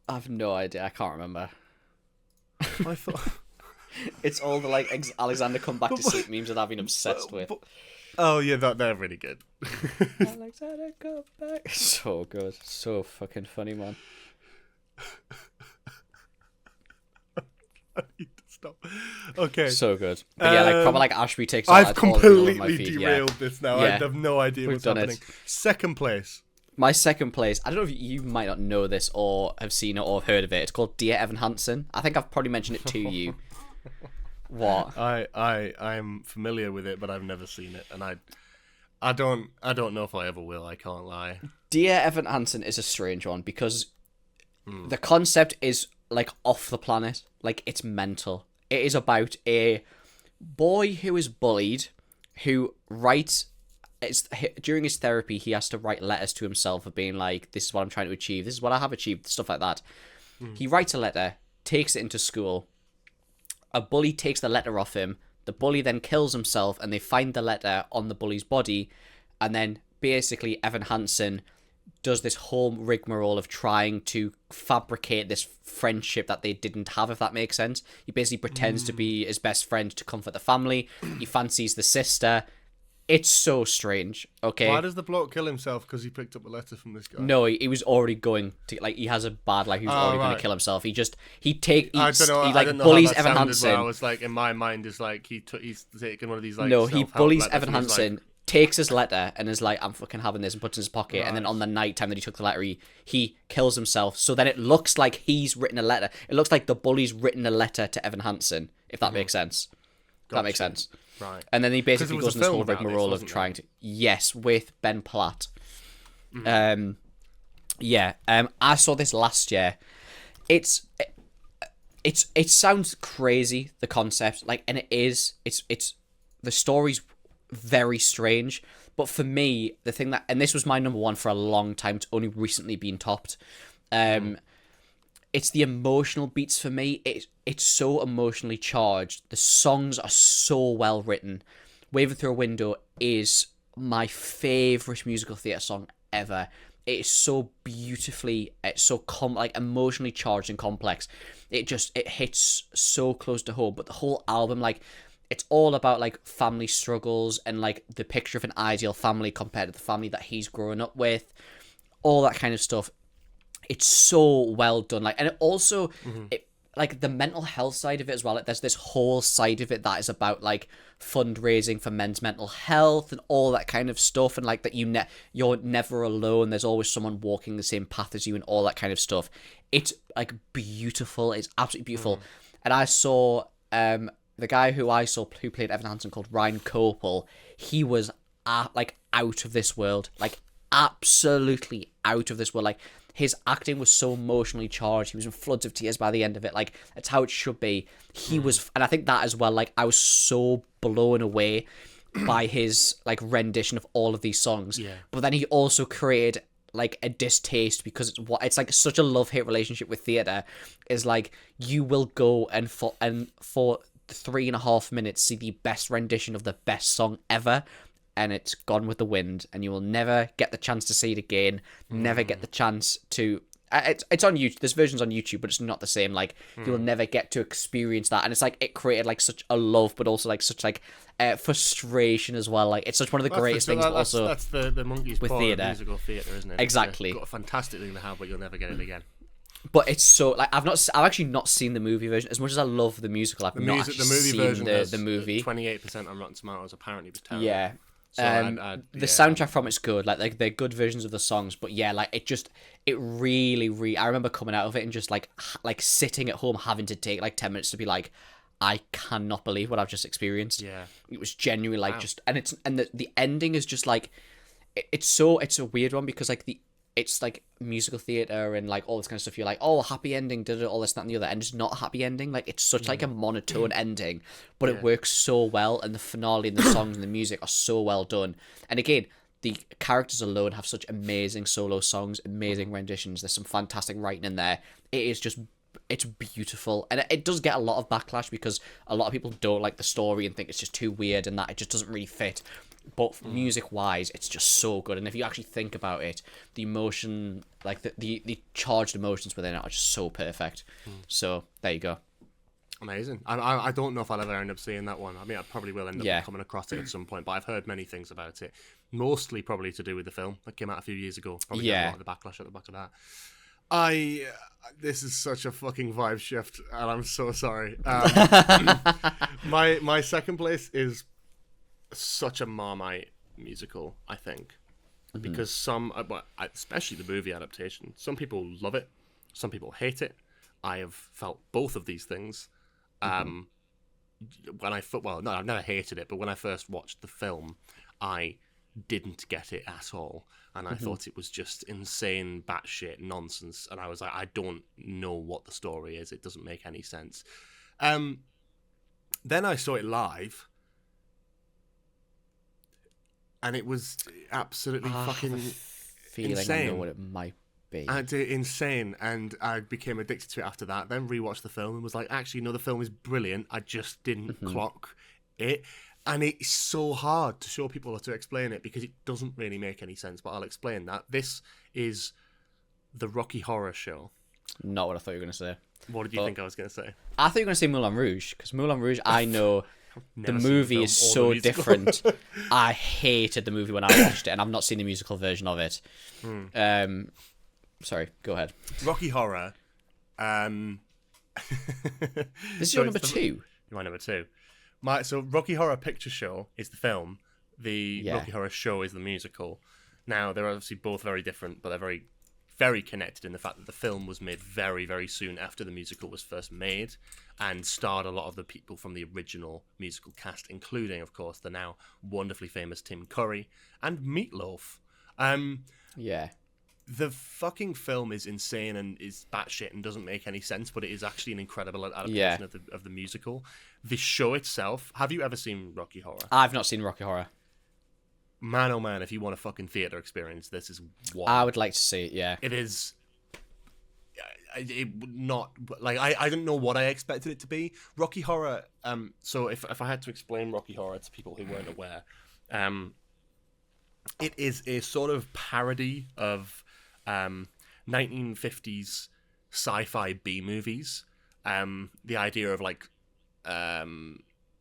I have no idea. I can't remember. I thought. It's all the like Alexander come back to sleep memes that I've been obsessed with. Oh yeah, they're really good. Alexander come back. So good. So fucking funny, man. I need to stop. Okay. So good. But yeah, like proper like Ashby takes. I've completely derailed this now. I Yeah. have no idea We've what's done happening. it. Second place. My second place. I don't know if you might not know this or have seen it or have heard of it. It's called Dear Evan Hansen. I think I've probably mentioned it to you. What? I'm familiar with it, but I've never seen it, and I don't know if I ever will. I can't lie. Dear Evan Hansen is a strange one because the concept is like off the planet. Like, it's mental. It is about a boy who is bullied, who writes. During his therapy, he has to write letters to himself of being like, "This is what I'm trying to achieve. This is what I have achieved." Stuff like that. He writes a letter, takes it into school. A bully takes the letter off him. The bully then kills himself, and they find the letter on the bully's body. And then basically Evan Hansen does this whole rigmarole of trying to fabricate this friendship that they didn't have, if that makes sense. He basically pretends to be his best friend to comfort the family. He fancies the sister. It's so strange, okay? Why does the bloke kill himself? Because he picked up a letter from this guy. No, he was already going to, like, he has a bad life. He was already going to kill himself. He bullies Evan Hansen. I was like, in my mind, is like he's taking one of these like. No, he self-help bullies letters Evan and he's like, Hansen, takes his letter, and is like, "I'm fucking having this," and puts it in his pocket. Right. And then on the night time that he took the letter, he kills himself. So then it looks like he's written a letter. It looks like the bully's written a letter to Evan Hansen, if that makes sense. Gotcha. That makes sense. Right. And then he basically was goes a in this film whole about this, rigmarole of wasn't trying to. Yes, with Ben Platt. I saw this last year. It sounds crazy, the concept, like, and it is. It's the story's very strange, but for me, the thing that, and this was my number one for a long time, it's only recently been topped. It's the emotional beats for me. It's so emotionally charged. The songs are so well written. Waving Through a Window is my favourite musical theatre song ever. It is so beautifully, it's so emotionally charged and complex. It hits so close to home. But the whole album, like, it's all about like family struggles and like the picture of an ideal family compared to the family that he's growing up with. All that kind of stuff. it's so well done. Like, and it also, Mm-hmm. it like the mental health side of it as well. Like, there's this whole side of it that is about like fundraising for men's mental health and all that kind of stuff, and like that you're never alone. There's always someone walking the same path as you, and all that kind of stuff. It's like beautiful. It's absolutely beautiful. And I saw the guy who I saw who played Evan Hansen, called Ryan Copel. He was like out of this world, like absolutely out of this world. Like, his acting was so emotionally charged. He was in floods of tears by the end of it. Like, it's how it should be. He was, and I think that as well. Like, I was so blown away by his like rendition of all of these songs. Yeah. But then he also created like a distaste, because it's like such a love-hate relationship with theatre. Is like, you will go and for 3.5 minutes see the best rendition of the best song ever, and it's gone with the wind, and you will never get the chance to see it again. Never get the chance to. It's on YouTube. There's versions on YouTube, but it's not the same. Like, you'll never get to experience that, and it's like it created like such a love, but also like such like frustration as well. Like, it's such one of the greatest things. But also, that's the monkey's with paw of theatre. musical theatre, isn't it? Exactly. It's got a fantastic thing to have, but you'll never get it again. But it's so like I've actually not seen the movie version. As much as I love the musical, I've not actually The movie seen version has the movie. 28% on Rotten Tomatoes. Apparently, it was terrible. Yeah. So the soundtrack from it's good. Like they're good versions of the songs, but yeah, like it really. I remember coming out of it and just like sitting at home having to take like 10 minutes to be like, I cannot believe what I've just experienced. Yeah. It was genuinely like just, and the ending is just like, it's a weird one, because like it's like musical theatre and like all this kind of stuff. You're like, oh, happy ending, did it, all this, that, and the other, and it's not a happy ending. Like, it's such like a monotone ending, but it works so well, and the finale and the songs and the music are so well done. And again, the characters alone have such amazing solo songs, amazing renditions. There's some fantastic writing in there. It is just, it's beautiful, and it does get a lot of backlash because a lot of people don't like the story and think it's just too weird and that it just doesn't really fit. But music wise, it's just so good, and if you actually think about it, the emotion, like the charged emotions within it, are just so perfect. So there you go. Amazing. I don't know if I'll ever end up seeing that one. I mean, I probably will end up coming across it at some point, but I've heard many things about it, mostly probably to do with the film that came out a few years ago. Probably got a lot of the backlash at the back of that. This is such a fucking vibe shift, and I'm so sorry. My second place is such a Marmite musical, I think, because especially the movie adaptation, some people love it, some people hate it. I have felt both of these things. I've never hated it, but when I first watched the film, I didn't get it at all, and I thought it was just insane batshit nonsense, and I was like, I don't know what the story is, it doesn't make any sense. Then I saw it live, and it was absolutely fucking insane. I know what it might be. Insane, and I became addicted to it after that. Then rewatched the film and was like, actually, no, the film is brilliant. I just didn't clock it. And it's so hard to show people or to explain it because it doesn't really make any sense, but I'll explain that. This is the Rocky Horror Show. Not what I thought you were going to say. What did you think I was going to say? I thought you were going to say Moulin Rouge, because Moulin Rouge, I know the movie is so different. I hated the movie when I watched it, and I've not seen the musical version of it. Sorry, go ahead. Rocky Horror. This is your number two. My number two. So Rocky Horror Picture Show is the film. The Rocky Horror Show is the musical. Now, they're obviously both very different, but they're very, very connected in the fact that the film was made very, very soon after the musical was first made and starred a lot of the people from the original musical cast, including, of course, the now wonderfully famous Tim Curry and Meatloaf. The fucking film is insane and is batshit and doesn't make any sense, but it is actually an incredible adaptation of the musical. The show itself, have you ever seen Rocky Horror? I've not seen Rocky Horror. Man, oh man, if you want a fucking theatre experience, this is one. I would like to see it, yeah. It is... It would not... Like, I don't know what I expected it to be. Rocky Horror... So if I had to explain Rocky Horror to people who weren't aware... it is a sort of parody of 1950s sci-fi B-movies. The idea of, like,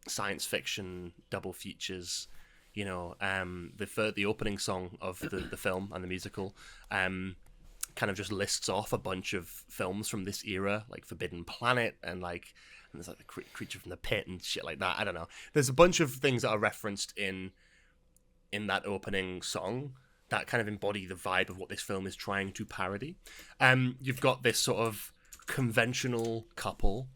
science fiction double features... You know, the opening song of the film and the musical kind of just lists off a bunch of films from this era, like Forbidden Planet and there's like the Creature from the Pit and shit like that. I don't know. There's a bunch of things that are referenced in that opening song that kind of embody the vibe of what this film is trying to parody. You've got this sort of conventional couple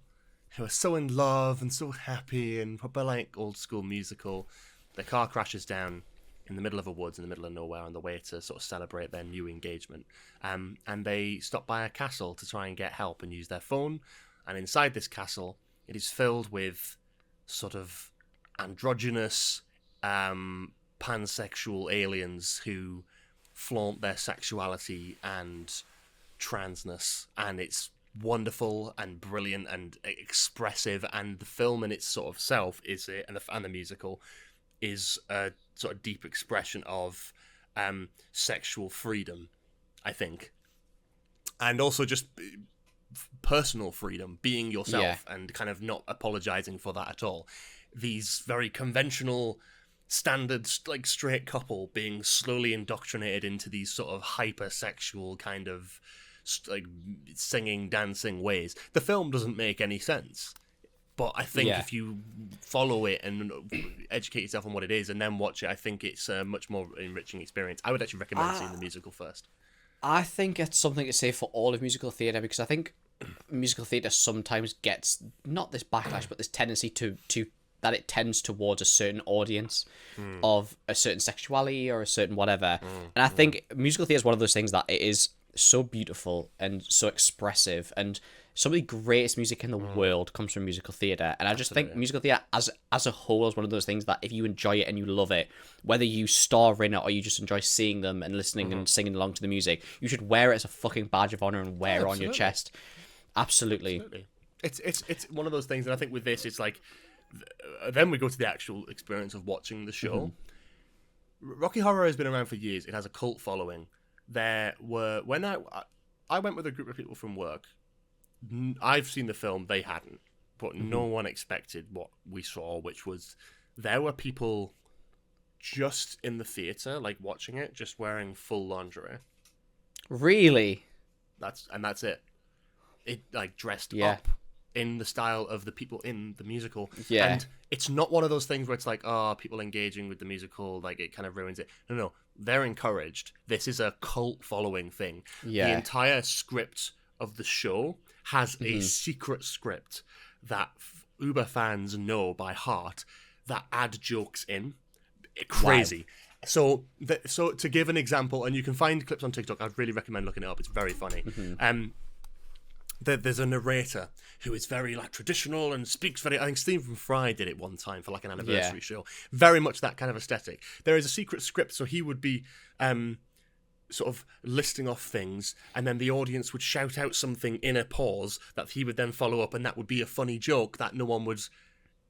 who are so in love and so happy and proper like old school musical. Their car crashes down in the middle of a woods in the middle of nowhere on the way to sort of celebrate their new engagement. And they stop by a castle to try and get help and use their phone. And inside this castle, it is filled with sort of androgynous, pansexual aliens who flaunt their sexuality and transness. And it's wonderful and brilliant and expressive. And the film in its sort of self is it, and the musical is a sort of deep expression of sexual freedom, I think, and also just personal freedom, being yourself, and kind of not apologizing for that at all. These very conventional, standard, like straight couple being slowly indoctrinated into these sort of hypersexual kind of like singing, dancing ways. The film doesn't make any sense. But I think if you follow it and educate yourself on what it is and then watch it, I think it's a much more enriching experience. I would actually recommend seeing the musical first. I think it's something to say for all of musical theatre, because I think musical theatre sometimes gets, not this backlash, but this tendency to that it tends towards a certain audience of a certain sexuality or a certain whatever. And I think musical theatre is one of those things that it is so beautiful and so expressive, and some of the greatest music in the world comes from musical theatre. And I just think musical theatre as a whole is one of those things that if you enjoy it and you love it, whether you star in it or you just enjoy seeing them and listening and singing along to the music, you should wear it as a fucking badge of honour and wear it on your chest. Absolutely. It's one of those things, and I think with this, it's like, then we go to the actual experience of watching the show. Rocky Horror has been around for years. It has a cult following. When I went with a group of people from work, I've seen the film, they hadn't, but no one expected what we saw, which was there were people just in the theatre, like watching it, just wearing full lingerie. Really? That's it. It like dressed up in the style of the people in the musical. Yeah. And it's not one of those things where it's like, oh, people engaging with the musical, like it kind of ruins it. No, they're encouraged. This is a cult following thing. Yeah. The entire script of the show has a secret script that Uber fans know by heart that add jokes in. Crazy. Wow. So to give an example, and you can find clips on TikTok, I'd really recommend looking it up. It's very funny. There's a narrator who is very like traditional and speaks very. I think Stephen Fry did it one time for like an anniversary show. Very much that kind of aesthetic. There is a secret script, so he would be sort of listing off things, and then the audience would shout out something in a pause that he would then follow up, and that would be a funny joke that no one would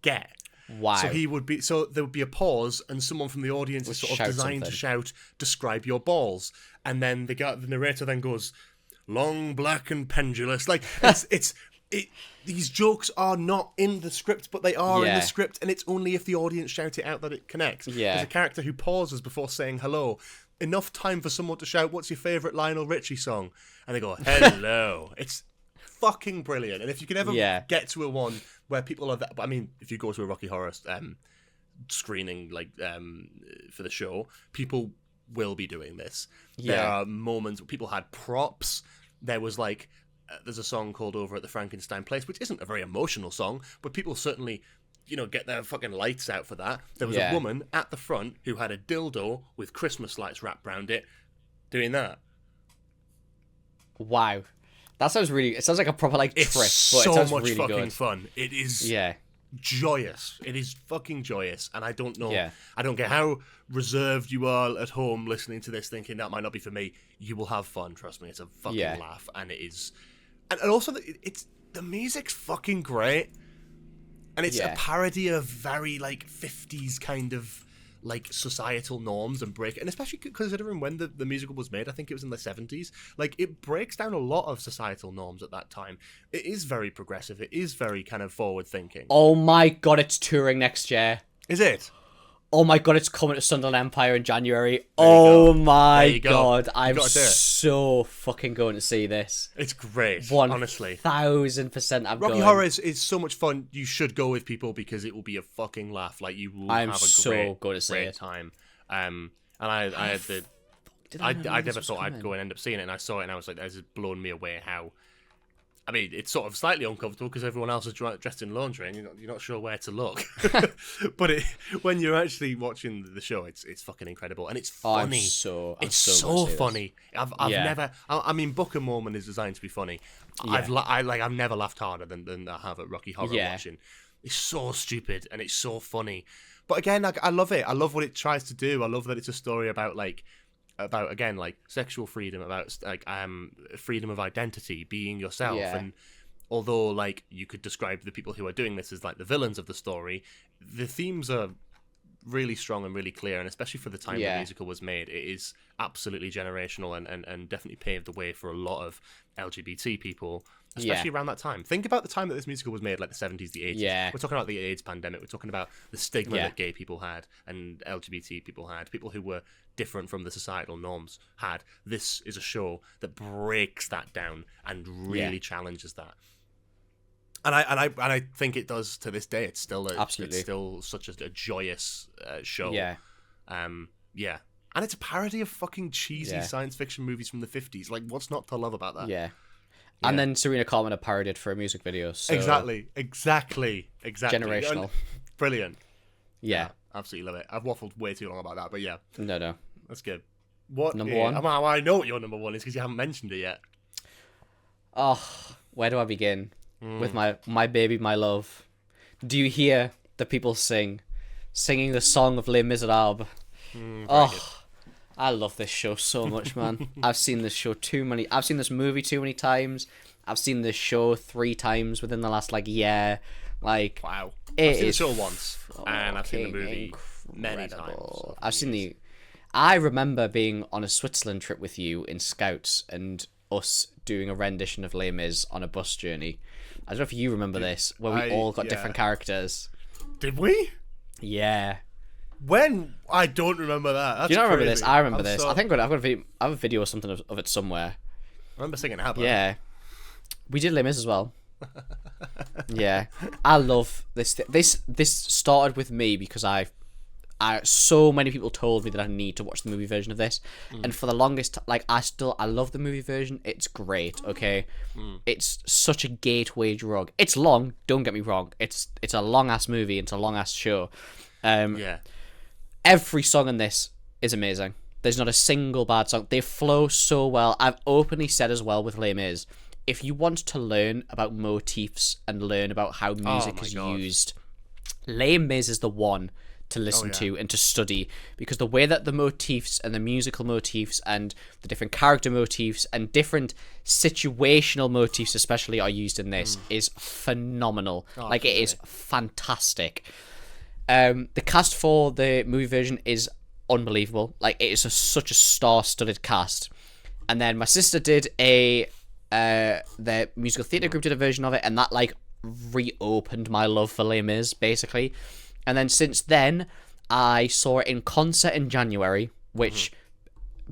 get. Wow. So there would be a pause, and someone from the audience is sort of designed to shout, "Describe your balls," and then the narrator then goes, "Long, black, and pendulous." Like these jokes are not in the script, but they are in the script, and it's only if the audience shout it out that it connects. Yeah. There's a character who pauses before saying hello. Enough time for someone to shout, "What's your favourite Lionel Richie song?" And they go, "Hello." It's fucking brilliant. And if you can ever get to a one where people are that, I mean, if you go to a Rocky Horror screening for the show, people will be doing this. There are moments where people had props. There was like there's a song called "Over at the Frankenstein Place," which isn't a very emotional song, but people certainly get their fucking lights out for that. There was a woman at the front who had a dildo with Christmas lights wrapped around it doing that. Wow. It sounds like a proper like trip, but it sounds much really fucking good. Fun. It is joyous. It is fucking joyous, and I don't know. I don't care how reserved you are at home listening to this, thinking that might not be for me. You will have fun. Trust me, it's a fucking laugh, and it is. And also, the music's fucking great, and it's a parody of very like 50s kind of like societal norms and and especially considering when the musical was made, I think it was in the 70s. Like it breaks down a lot of societal norms at that time. It is very progressive. It is very kind of forward thinking. Oh my god, it's touring next year. Is it? Oh my god, it's coming to Sunderland Empire in January. There you Oh go. my There you go. god, You I'm gotta do it. so fucking going to see this. It's great, 1,000% honestly. I'm Rocky going. Horror is so much fun. You should go with people because it will be a fucking laugh. Like, you will I'm have a so great, going to see great it. time. And I had the... Did I not know never this was thought I'd coming? go and end up seeing it, and I saw it, and I was like, "This has blown me away." How, I mean, it's sort of slightly uncomfortable because everyone else is dressed in lingerie, and you're not sure where to look. But when you're actually watching the show, it's fucking incredible, and it's funny. I'm It's so so gonna see this. funny. I've Yeah. never. I mean, Book of Mormon is designed to be funny. Yeah. I've never laughed harder than I have at Rocky Horror Yeah. watching. It's so stupid and it's so funny. But again, I love it. I love what it tries to do. I love that it's a story about again, like, sexual freedom, about like freedom of identity, being yourself. Yeah. And although, like, you could describe the people who are doing this as like the villains of the story, the themes are really strong and really clear, and especially for the time the musical was made, it is absolutely generational and definitely paved the way for a lot of LGBT people, especially around that time. Think about the time that this musical was made, like the 70s, the 80s. Yeah. We're talking about the AIDS pandemic. We're talking about the stigma Yeah. that gay people had and LGBT people had, people who were different from the societal norms had. This is a show that breaks that down and really challenges that. And I think it does to this day. It's still Absolutely. it's still such a joyous show. Yeah. Yeah. And it's a parody of fucking cheesy Yeah. science fiction movies from the 50s. Like, what's not to love about that? Yeah. And then Serena Carmona parodied for a music video. So Exactly. Generational. Brilliant. Yeah. Absolutely love it. I've waffled way too long about that, but yeah, No. that's good. What Number is- one? I know what your number one is because you haven't mentioned it yet. Oh, where do I begin? With my baby, my love. Do you hear the people singing the song of Les Miserables? Oh, I love this show so much, man. I've seen this movie too many times. I've seen this show 3 times within the last year. Like, Wow. it I've seen the is show once, and I've seen the fucking movie many incredible. times. I've seen I remember being on a Switzerland trip with you in Scouts and us doing a rendition of Les Mis on a bus journey. I don't know if you remember this, where we all got different characters. Did we? Yeah. When? I don't remember that. That's Do you not remember crazy. this? I remember I'm this. so- I think I've got I have a video or something of it somewhere. I remember singing ABBA. Yeah. We did Les Mis as well. Yeah. I love this. This started with me because so many people told me that I need to watch the movie version of this, and for the longest, I love the movie version. It's great. Okay, it's such a gateway drug. It's long. Don't get me wrong. It's a long ass movie. It's a long ass show. Yeah. Every song in this is amazing. There's not a single bad song. They flow so well. I've openly said as well with Les Mis, if you want to learn about motifs and learn about how music is God. used, Les Mis is the one to listen to and to study, because the way that the motifs and the musical motifs and the different character motifs and different situational motifs especially are used in this is phenomenal. It is fantastic. The cast for the movie version is unbelievable. It is such a star-studded cast. And then my sister did the musical theatre group did a version of it, and that reopened my love for Les Mis, basically. And then since then, I saw it in concert in January, which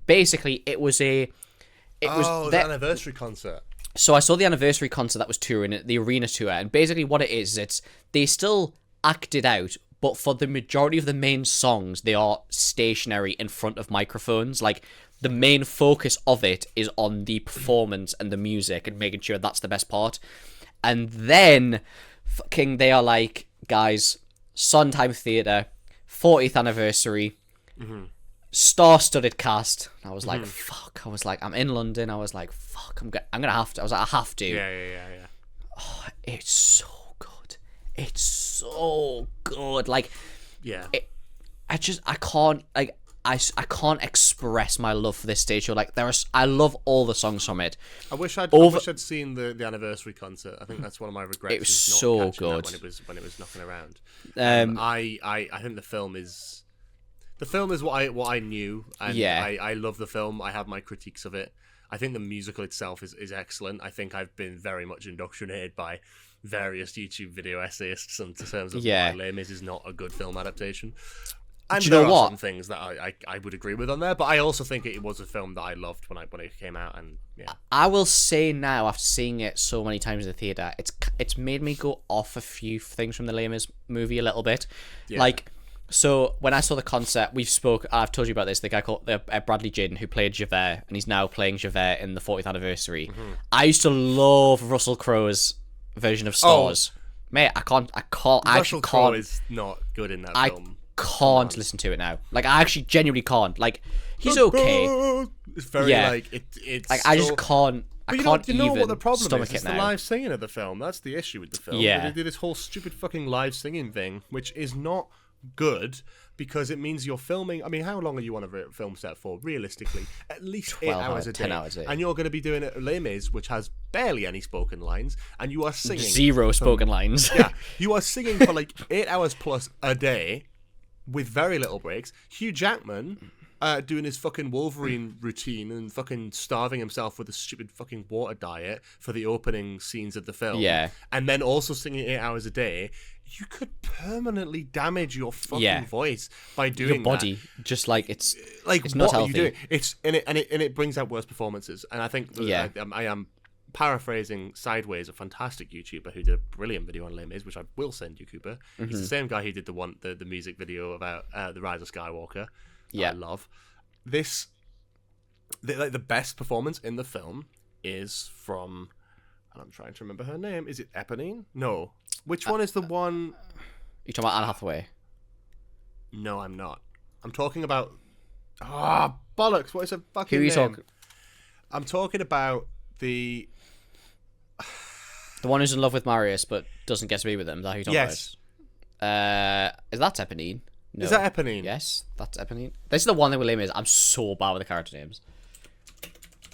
basically it was the anniversary concert. So I saw the anniversary concert that was touring it, the arena tour, and basically what it is, they still act it out, but for the majority of the main songs, they are stationary in front of microphones. The main focus of it is on the performance and the music and making sure that's the best part. And then they are like, guys, Sondheim Theatre, 40th anniversary, star-studded cast. I was like, fuck. I was like, I'm in London. I was like, fuck, I'm gonna have to. I was like, I have to. Yeah. Oh, it's so good. It's so good. Yeah. I can't express my love for this stage show. I love all the songs from it. I wish I'd seen the anniversary concert. I think that's one of my regrets. It was is not so catching that good. when it was knocking around. I I think the film is what I knew, and Yeah. I love the film. I have my critiques of it. I think the musical itself is excellent. I think I've been very much indoctrinated by various YouTube video essayists in terms of Yeah. why Les Mis is not a good film adaptation. And do you there know are what? some things that I would agree with on there, but I also think it was a film that I loved when it came out, and yeah. I will say now, after seeing it so many times in the theater, it's made me go off a few things from the Les Mis movie a little bit. Yeah. Like, so when I saw the concert, I've told you about this. The guy called Bradley Jaden, who played Javert, and he's now playing Javert in the 40th anniversary. Mm-hmm. I used to love Russell Crowe's version of Stars. Mate, I Russell Crowe can't. is not good in that I film. can't listen to it now. Like, I actually genuinely can't. Like, he's okay. It's very it's like, I just can't. But I can't you know even what the problem stomach is? it It's the now. live singing of the film. That's the issue with the film. Yeah. They do this whole stupid fucking live singing thing, which is not good because it means you're filming. I mean, how long are you on a film set for? Realistically, at least 8 hours a day. 10 hours a day. And you're going to be doing it at Les Mis, which has barely any spoken lines, and you are singing Zero spoken lines. Yeah, you are singing for like 8 hours plus a day with very little breaks. Hugh Jackman doing his fucking Wolverine routine and fucking starving himself with a stupid fucking water diet for the opening scenes of the film. Yeah. And then also singing 8 hours a day. You could permanently damage your fucking voice by doing Your body, just like it's not what healthy. are you doing? It's and it brings out worse performances. And I think I am paraphrasing Sideways, a fantastic YouTuber who did a brilliant video on Les Mis, which I will send you, Cooper. He's the same guy who did the music video about the Rise of Skywalker. Yeah, I love this. The best performance in the film is from, and I'm trying to remember her name. Is it Eponine? No. Which one is the one? You talking about Anne Hathaway? No, I'm not. I'm talking about. Bollocks! What is her fucking Who are you name? talking? I'm talking about the one who's in love with Marius but doesn't get to be with him. Is that who you're talking yes. about? Is that Eponine? No. Is that Eponine? Yes, that's Eponine. This is the one that with Les Mis. I'm so bad with the character names.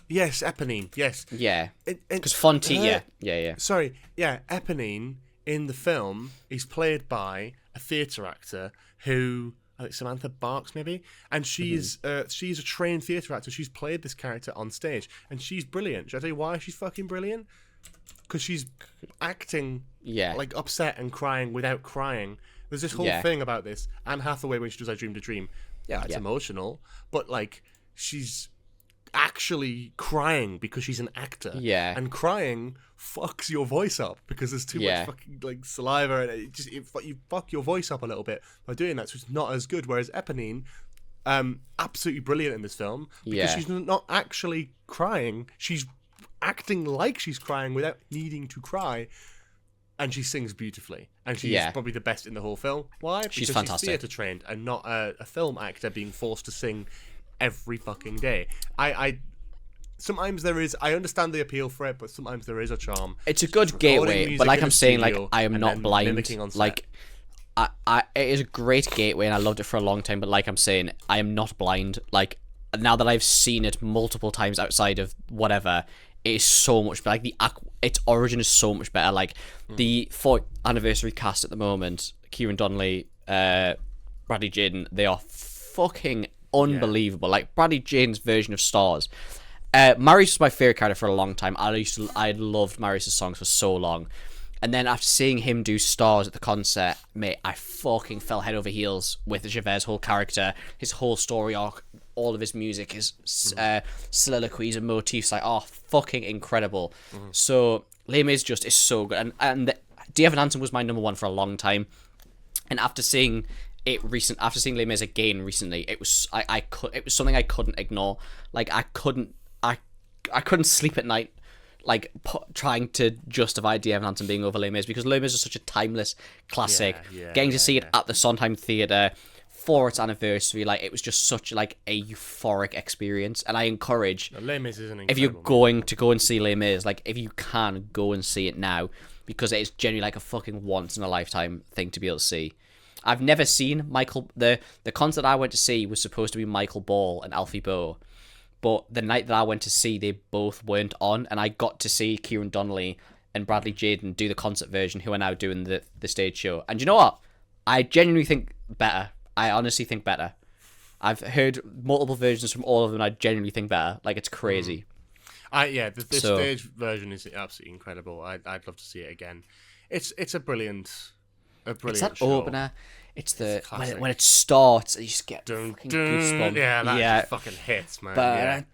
Yes, Eponine. Yes. Yeah. Because Fonty. Yeah. Sorry. Yeah, Eponine in the film is played by a theatre actor who, I think Samantha Barks maybe, and she's a trained theatre actor. She's played this character on stage, and she's brilliant. Should I tell you why she's fucking brilliant? Because she's acting like upset and crying without crying. There's this whole thing about this. Anne Hathaway, when she does I Dreamed a Dream, it's emotional, but like she's actually crying because she's an actor. Yeah. And crying fucks your voice up because there's too much fucking like saliva, and you fuck your voice up a little bit by doing that, so it's not as good. Whereas Eponine, absolutely brilliant in this film because she's not actually crying. She's acting like she's crying without needing to cry. And she sings beautifully. And she's probably the best in the whole film. Why? Because she's fantastic. She's theatre trained and not a film actor being forced to sing every fucking day. I sometimes there is. I understand the appeal for it, but sometimes there is a charm. It's a good gateway, but like I'm saying, like I am not blind. Like it is a great gateway, and I loved it for a long time. But like I'm saying, I am not blind. Like now that I've seen it multiple times outside of whatever, it is so much better. Like its origin is so much better. Like the 4th anniversary cast at the moment, Kieran Donnelly, Bradley Jaden, they are fucking unbelievable. Like Bradley Jaden's version of Stars. Marius was my favorite character for a long time. I loved Marius' songs for so long, and then after seeing him do Stars at the concert, mate, I fucking fell head over heels with Javert's whole character, his whole story arc, all of his music, his soliloquies and motifs. Like, fucking incredible. So Les Mis is so good, and Dear Evan Hansen was my number one for a long time, and after seeing Les Mis again recently, it was it was something I couldn't ignore. Like I couldn't sleep at night, like trying to justify Dear Evan Hansen being over Les Mis, because Les Mis is such a timeless classic. Getting to see it at the Sondheim Theatre for its anniversary, like it was just such like a euphoric experience. And I encourage Les Mis is an if you're going to go and see Les Mis, like if you can go and see it now, because it is genuinely like a fucking once in a lifetime thing to be able to see. I've never seen Michael. The concert I went to see was supposed to be Michael Ball and Alfie Boe, but the night that I went to see, they both weren't on, and I got to see Kieran Donnelly and Bradley Jaden do the concert version, who are now doing the stage show. And you know what? I genuinely think better. I honestly think better. I've heard multiple versions from all of them, and I genuinely think better. Like, it's crazy. The stage version is absolutely incredible. I'd love to see it again. It's a brilliant. It's that show. opener. It's classic. when it starts, you just get Dun, fucking dun. goosebumps. Yeah, that just fucking hits, man.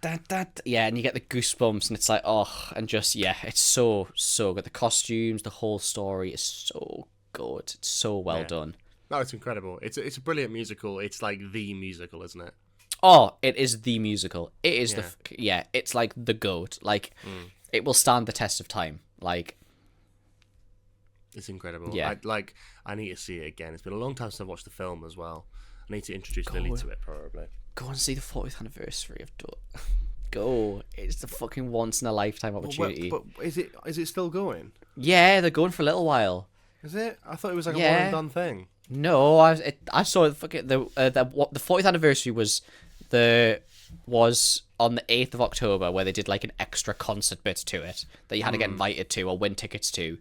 Yeah, and you get the goosebumps, and it's like, oh, and just it's so good. The costumes, the whole story is so good. It's so well done. No, it's incredible. It's a brilliant musical. It's like the musical, isn't it? Oh, it is the musical. It is it's like the GOAT. Like, it will stand the test of time. Like, it's incredible. Yeah. I need to see it again. It's been a long time since I've watched the film as well. I need to introduce Lily to it, probably. go and see the 40th anniversary of Go. It's the fucking once in a lifetime opportunity. But is it still going? Yeah, they're going for a little while. Is it? I thought it was like a one Yeah. and done thing. No, I saw it. The 40th anniversary was on the 8th of October, where they did like an extra concert bit to it that you had to get invited to or win tickets to.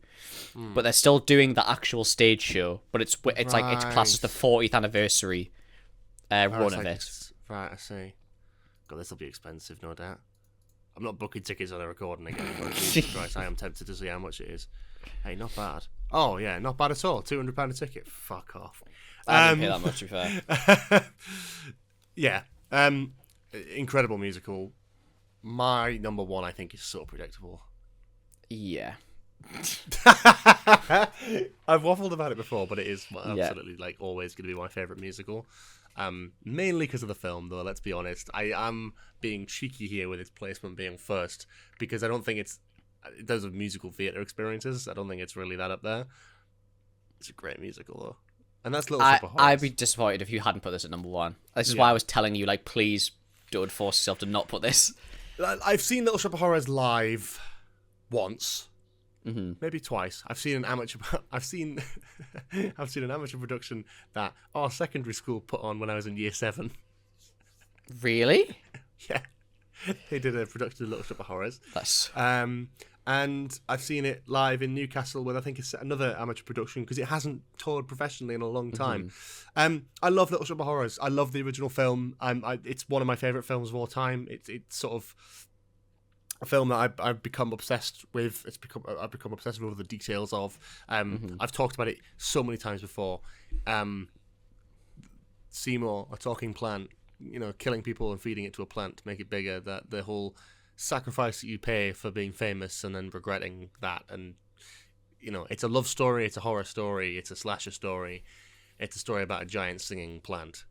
But they're still doing the actual stage show, but it's like it's classed as the 40th anniversary run of it. Right, I see. God, this will be expensive, no doubt. I'm not booking tickets on a recording again. But Jesus Christ, I am tempted to see how much it is. Hey, not bad. Oh yeah, not bad at all. £200 a ticket. Fuck off. I didn't pay that much, to be fair. Yeah. Incredible musical. My number one, I think, is So Predictable. Yeah. I've waffled about it before, but it is absolutely like always going to be my favourite musical. Mainly because of the film, though. Let's be honest. I am being cheeky here with its placement being first because I don't think it's in terms of musical theatre experiences. I don't think it's really that up there. It's a great musical, though, and that's Little Shop of Horrors. I'd be disappointed if you hadn't put this at number one. This is why I was telling you, like, please don't force yourself to not put this. I've seen Little Shop of Horrors live once. Maybe twice. I've seen an amateur. I've seen an amateur production that our secondary school put on when I was in year 7. Really? Yeah, they did a production of Little Shop of Horrors. That's and I've seen it live in Newcastle with I think it's another amateur production because it hasn't toured professionally in a long time. I love Little Shop of Horrors. I love the original film. It's one of my favourite films of all time. It's sort of a film that I've become obsessed with. I've become obsessed with all the details of. I've talked about it so many times before. Seymour, a talking plant, killing people and feeding it to a plant to make it bigger. That the whole sacrifice that you pay for being famous and then regretting that. And it's a love story. It's a horror story. It's a slasher story. It's a story about a giant singing plant.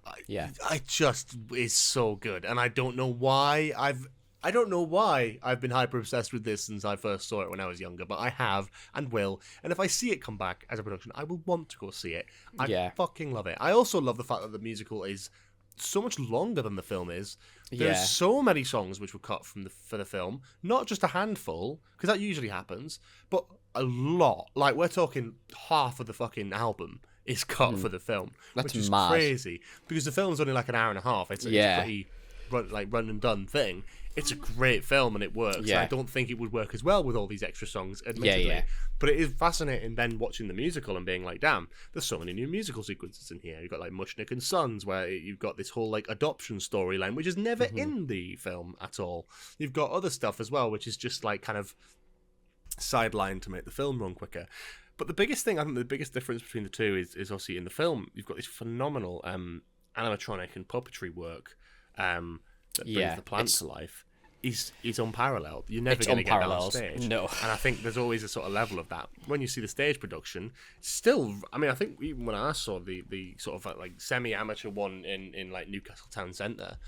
I just is so good, and I don't know why I've been hyper obsessed with this since I first saw it when I was younger, but I have and will. And if I see it come back as a production, I will want to go see it. I fucking love it. I also love the fact that the musical is so much longer than the film is. There's so many songs which were cut for the film, not just a handful, because that usually happens, but a lot. Like, we're talking half of the fucking album is cut for the film, That's which is mad. Crazy because the film's only like an hour and a half. It's a pretty run and done thing. It's a great film and it works. Yeah. I don't think it would work as well with all these extra songs, admittedly. But it is fascinating then watching the musical and being like, damn, there's so many new musical sequences in here. You've got like Mushnik and Sons, where you've got this whole like adoption storyline, which is never in the film at all. You've got other stuff as well, which is just like kind of sidelined to make the film run quicker. But the biggest thing, I think the biggest difference between the two is obviously in the film, you've got this phenomenal animatronic and puppetry work that brings the plant to life. Is unparalleled. You're never going to get that on stage. No. And I think there's always a sort of level of that. When you see the stage production, still, I mean, I think even when I saw the sort of like semi-amateur one in like Newcastle Town Centre,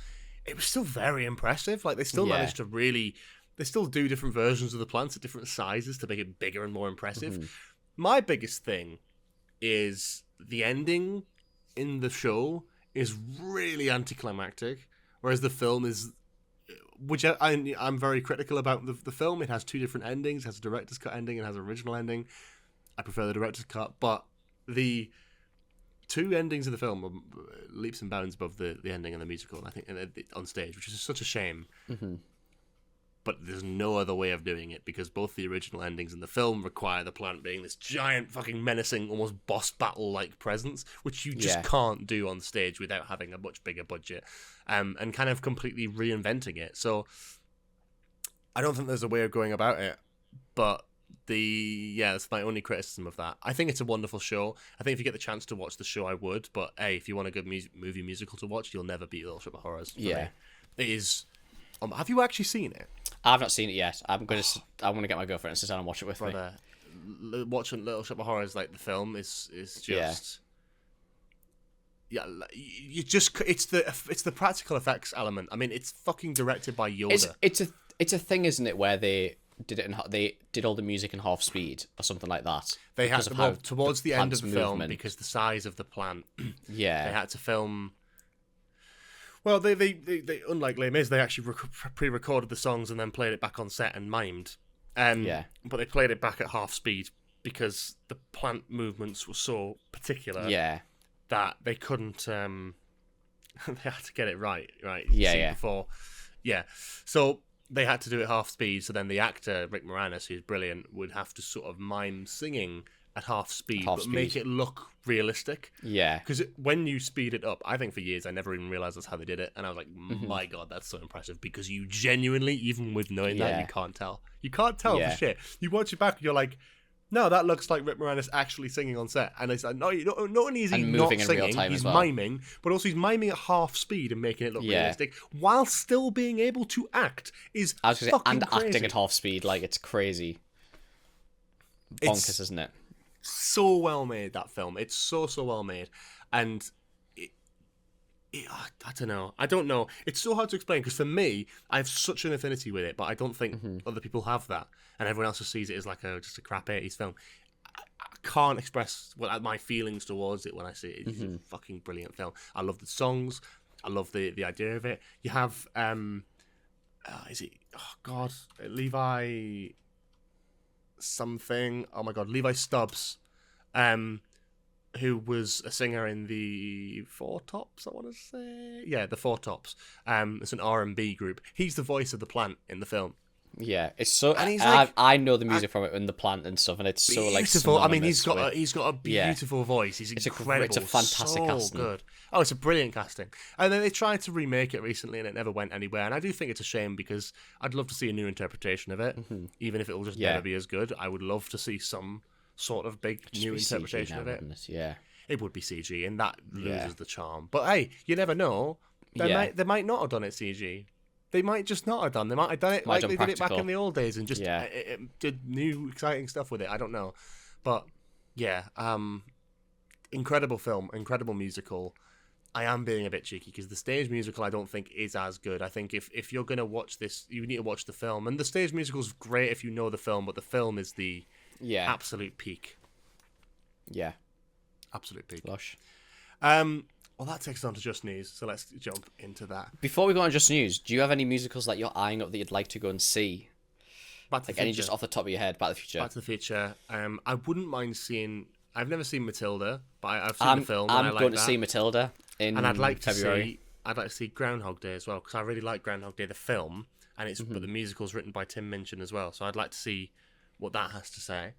it was still very impressive. Like, they still managed to really, they still do different versions of the plants at different sizes to make it bigger and more impressive. My biggest thing is the ending in the show is really anticlimactic, whereas the film is, which I'm very critical about the film. It has 2 different endings. It has a director's cut ending and has an original ending. I prefer the director's cut, but the 2 endings of the film are leaps and bounds above the ending in the musical, and I think on stage, which is such a shame. But there's no other way of doing it, because both the original endings and the film require the plant being this giant fucking menacing, almost boss battle-like presence, which you just can't do on stage without having a much bigger budget, and kind of completely reinventing it. So I don't think there's a way of going about it, but That's my only criticism of that. I think it's a wonderful show. I think if you get the chance to watch the show, I would. But hey, if you want a good movie musical to watch, you'll never beat Little Shop of Horrors. For me. It is. Have you actually seen it? I've not seen it yet. I'm gonna get my girlfriend to sit down and watch it with me. Watching Little Shop of Horrors, like the film, is just. Yeah, you just it's the practical effects element. I mean, it's fucking directed by Yoda. It's a thing, isn't it, where they did all the music in half speed or something like that. They had towards the end of the film because the size of the plant. Yeah, they had to film. Well, they unlike Les Mis, they actually pre-recorded the songs and then played it back on set and mimed. But they played it back at half speed because the plant movements were so particular. Yeah. That they couldn't. They had to get it right. Before. Yeah. So they had to do it half speed. So then the actor Rick Moranis, who's brilliant, would have to sort of mime singing at half speed, make it look realistic. Yeah. Because when you speed it up, I think for years I never even realized that's how they did it, and I was like, my god, that's so impressive. Because you genuinely, even with knowing that, you can't tell. You can't tell for shit. You watch it back, and you're like, no, that looks like Rick Moranis actually singing on set. And it's like, no, not only is he not singing, he's miming, but also he's miming at half speed and making it look realistic, while still being able to act. And acting at half speed, like, it's crazy. Bonkers, isn't it? So well made, that film. It's so well made. And I don't know. It's so hard to explain because for me, I have such an affinity with it, but I don't think other people have that. And everyone else just sees it as like just a crap 80s film. I can't express my feelings towards it when I see it. It's a fucking brilliant film. I love the songs. I love the idea of it. You have Levi something. Oh my god, Levi Stubbs. Who was a singer in the Four Tops, I want to say. Yeah, the Four Tops. It's an R&B group. He's the voice of the plant in the film. Yeah, it's so. And he's I know the music from it and the plant and stuff, and it's so like beautiful. I mean, he's got a beautiful voice. He's incredible. It's a fantastic casting. Good. Oh, it's a brilliant casting. And then they tried to remake it recently, and it never went anywhere. And I do think it's a shame because I'd love to see a new interpretation of it, even if it will just never be as good. I would love to see some sort of big new interpretation of it. It would be CG, and that loses the charm. But hey, you never know. They might not have done it CG. They might just not have done. They might have done it like they did it back in the old days and just did new exciting stuff with it. I don't know, but yeah, incredible film, incredible musical. I am being a bit cheeky because the stage musical I don't think is as good. I think if you're gonna watch this, you need to watch the film, and the stage musical is great if you know the film, but the film is the absolute peak. Yeah, absolute peak. Lush. Well, that takes us on to Just News, so let's jump into that. Before we go on to Just News, do you have any musicals that you're eyeing up that you'd like to go and see? Back to the Future. Any just off the top of your head? Back to the Future. Back to the Future. I wouldn't mind seeing. I've never seen Matilda, but I've seen the film. I'm going to see Matilda in February. And I'd like to see Groundhog Day as well because I really like Groundhog Day the film, and but the musical's written by Tim Minchin as well. So I'd like to see what that has to say.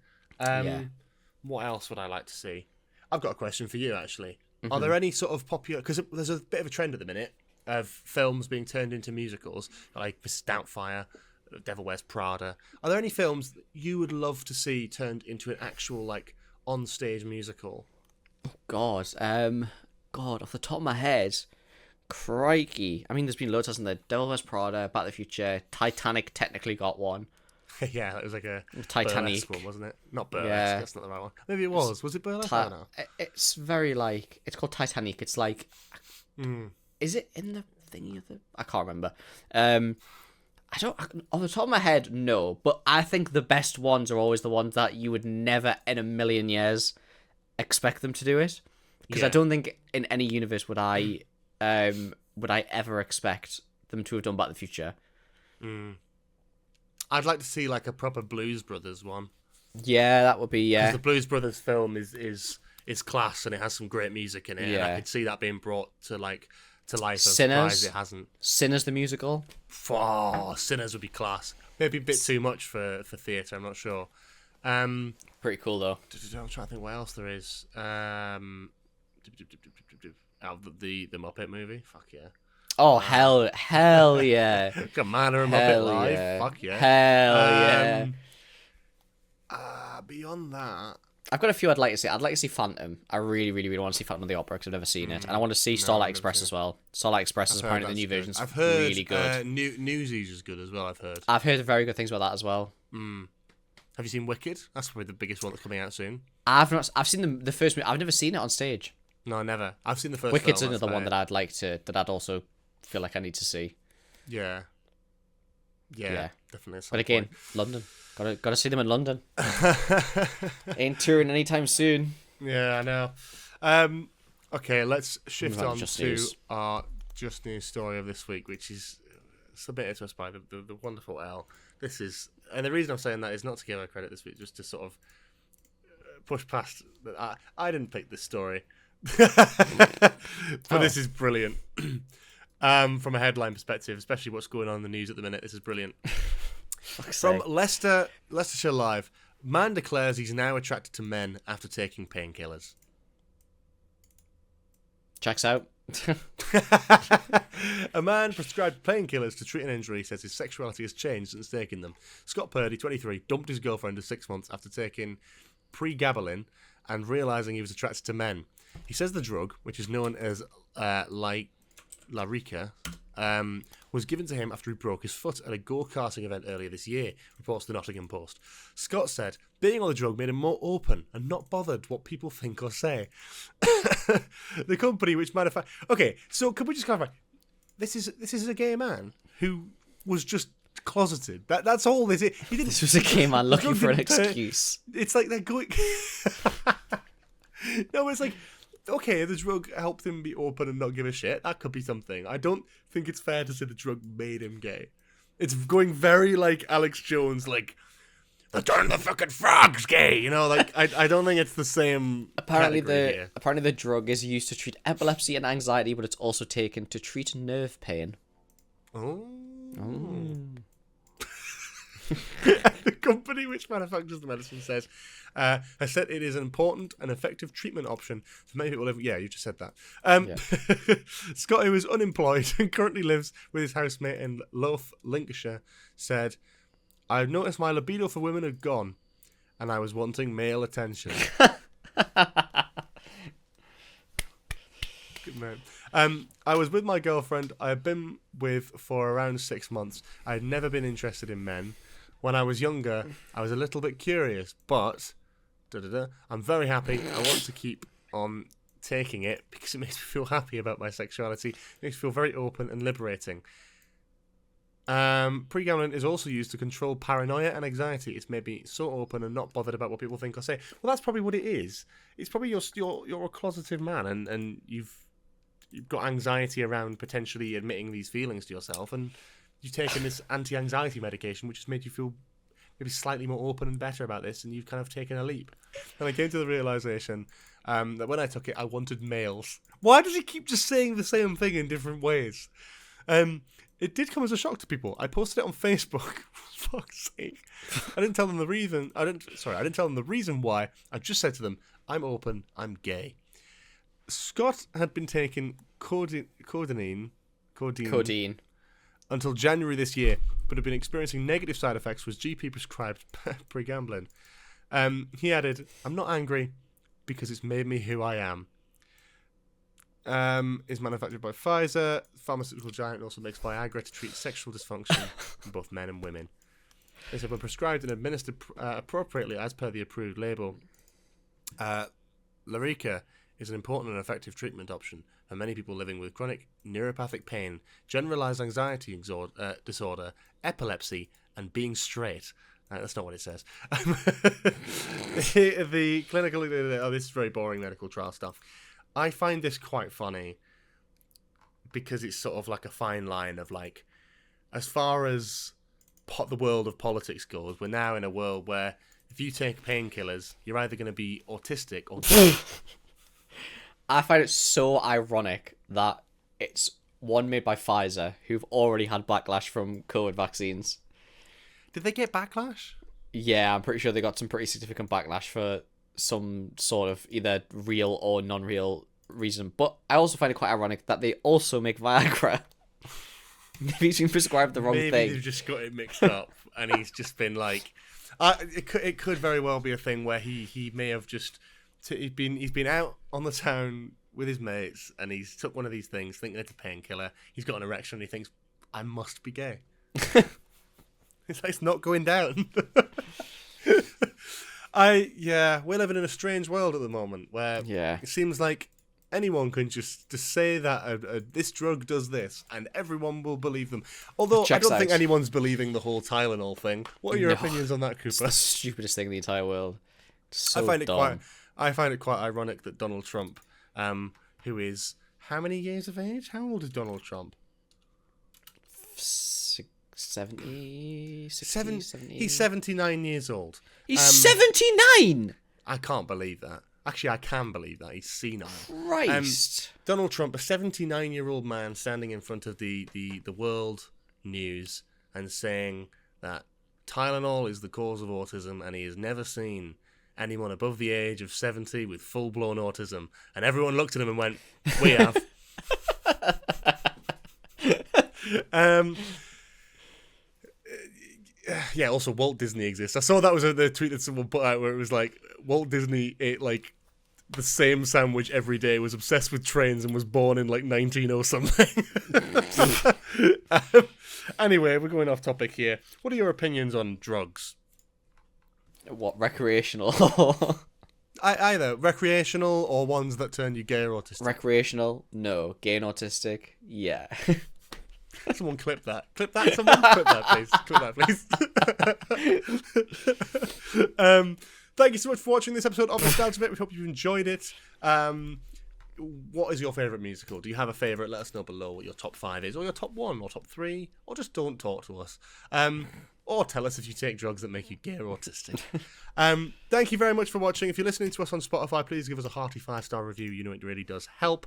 What else would I like to see? I've got a question for you actually. Are there any sort of popular... Because there's a bit of a trend at the minute of films being turned into musicals, like Mrs. Doubtfire, Devil Wears Prada. Are there any films that you would love to see turned into an actual, like, on-stage musical? God, off the top of my head, crikey. I mean, there's been loads, hasn't there? Devil Wears Prada, Back to the Future, Titanic technically got one. Yeah, it was like a Titanic one, wasn't it? Not burlesque, that's not the right one. Maybe it was. Was it burlesque? I don't know. It's very like... It's called Titanic. It's like... Is it in the thingy of the... I can't remember. I don't... Off the top of my head, no. But I think the best ones are always the ones that you would never in a million years expect them to do it. Because I don't think in any universe would I ever expect them to have done Back to the Future. I'd like to see like a proper Blues Brothers one. Yeah, that would be Because the Blues Brothers film is class and it has some great music in it. Yeah. And I could see that being brought to life. I'm surprised it hasn't. Sinners the musical. Oh, Sinners would be class. Maybe a bit too much for theatre. I'm not sure. Pretty cool though. I'm trying to think what else there is. The Muppet movie. Fuck yeah. Oh, hell yeah. Come on, a Muppet Live. Yeah. Fuck yeah. Hell yeah. Beyond that, I've got a few I'd like to see. I'd like to see Phantom. I really, really, really want to see Phantom of the Opera because I've never seen it. And I want to see Starlight Express as well. Starlight Express is apparently the new version's I've heard really good. Newsies is good as well. I've heard very good things about that as well. Have you seen Wicked? That's probably the biggest one that's coming out soon. I've seen the first movie. I've never seen it on stage. No, never. I've seen the first. Wicked's film, another one that I'd also feel like I need to see. Yeah, definitely. But again, London. Gotta see them in London. Ain't touring anytime soon. Yeah, I know. Okay, let's shift on to News. our Just News story of this week, which is submitted to us by the wonderful Elle. This is, and the reason I'm saying that is not to give her credit this week, just to sort of push past that. I didn't pick this story, but this is brilliant. From a headline perspective, especially what's going on in the news at the minute, this is brilliant. From Leicestershire Live, man declares he's now attracted to men after taking painkillers. Checks out. A man prescribed painkillers to treat an injury says his sexuality has changed since taking them. Scott Purdy, 23, dumped his girlfriend of 6 months after taking pregabalin and realising he was attracted to men. He says the drug, which is known as Lyrica, was given to him after he broke his foot at a go-karting event earlier this year, reports the Nottingham Post. Scott said, being on the drug made him more open and not bothered what people think or say. The company which manufactured... Okay, so can we just clarify? This is a gay man who was just closeted. That's all this is. He didn't, This was a gay man looking for an excuse. It's like they're going... No, it's like... Okay, the drug helped him be open and not give a shit. That could be something. I don't think it's fair to say the drug made him gay. It's going very like Alex Jones, like, turn the fucking frogs gay, you know, like, I don't think it's the same. Apparently here. the drug is used to treat epilepsy and anxiety, but it's also taken to treat nerve pain. Oh. The company which manufactures the medicine says has said it is an important and effective treatment option for many people living. Yeah, you just said that. Scott, who is unemployed and currently lives with his housemate in Louth, Lincolnshire, said, "I've noticed my libido for women had gone, and I was wanting male attention." Good man. I was with my girlfriend I had been with for around 6 months. I had never been interested in men. When I was younger, I was a little bit curious, but I'm very happy. I want to keep on taking it because it makes me feel happy about my sexuality. It makes me feel very open and liberating. Pregabalin is also used to control paranoia and anxiety. It's made me so open and not bothered about what people think or say. Well, that's probably what it is. It's probably you're a closeted man, and you've got anxiety around potentially admitting these feelings to yourself, and you've taken this anti-anxiety medication, which has made you feel maybe slightly more open and better about this, and you've kind of taken a leap. And I came to the realisation that when I took it, I wanted males. Why does he keep just saying the same thing in different ways? It did come as a shock to people. I posted it on Facebook. For fuck's sake. I didn't tell them the reason. I didn't tell them the reason why. I just said to them, I'm open, I'm gay. Scott had been taking codeine until January this year, but had been experiencing negative side effects was GP prescribed pregabalin. He added, I'm not angry because it's made me who I am. Is manufactured by Pfizer. Pharmaceutical giant also makes Viagra to treat sexual dysfunction in both men and women. They said when prescribed and administered appropriately as per the approved label, Lyrica is an important and effective treatment option for many people living with chronic neuropathic pain, generalized anxiety disorder, epilepsy, and being straight. That's not what it says. The clinical... Oh, this is very boring medical trial stuff. I find this quite funny because it's sort of like a fine line of like, as far as the world of politics goes, we're now in a world where if you take painkillers, you're either going to be autistic or... I find it so ironic that it's one made by Pfizer, who've already had backlash from COVID vaccines. Did they get backlash? Yeah, I'm pretty sure they got some pretty significant backlash for some sort of either real or non-real reason. But I also find it quite ironic that they also make Viagra. Maybe he's been prescribed the wrong thing. Maybe they've just got it mixed up, and he's just been like, It could very well be a thing where he may have just he's been out on the town with his mates and he's took one of these things thinking it's a painkiller. He's got an erection and he thinks, I must be gay. It's not going down. We're living in a strange world at the moment where it seems like anyone can just say that this drug does this and everyone will believe them. Although I don't think anyone's believing the whole Tylenol thing. What are your opinions on that, Cooper? It's the stupidest thing in the entire world. So I find it quite ironic that Donald Trump, who is how many years of age? How old is Donald Trump? 70, 70. He's 79 years old. He's 79? I can't believe that. Actually, I can believe that. He's senile. Christ. Donald Trump, a 79-year-old man standing in front of the world news and saying that Tylenol is the cause of autism and he has never seen anyone above the age of 70 with full-blown autism. And everyone looked at him and went, we have. Yeah, also Walt Disney exists. I saw that was the tweet that someone put out where it was like, Walt Disney ate like the same sandwich every day, was obsessed with trains and was born in like 19 something. Anyway, we're going off topic here. What are your opinions on drugs? What, recreational? Either recreational or ones that turn you gay or autistic. Recreational? No. Gay and autistic? Yeah. Someone clip that. Clip that, someone. Clip that, please. Clip that, please. Thank you so much for watching this episode of Nostalgia Bit. We hope you've enjoyed it. What is your favourite musical? Do you have a favourite? Let us know below what your top 5 is, or your top 1, or top 3, or just don't talk to us. Or tell us if you take drugs that make you gay or autistic. Thank you very much for watching. If you're listening to us on Spotify, please give us a hearty 5-star review. You know it really does help.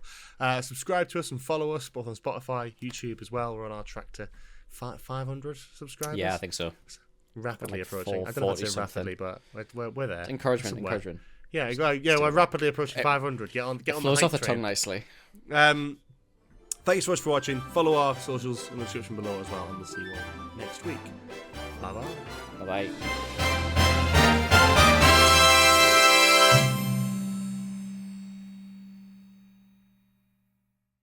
Subscribe to us and follow us both on Spotify, YouTube as well. We're on our track to 500 subscribers. Yeah, I think so. Rapidly approaching. I don't know how to say rapidly, but we're there. Encouragement. Yeah, we're rapidly approaching 500. Get on the flows off the train. tongue nicely. Thank you so much for watching. Follow our socials in the description below as well, and we'll see you all next week. Bye-bye. Bye-bye.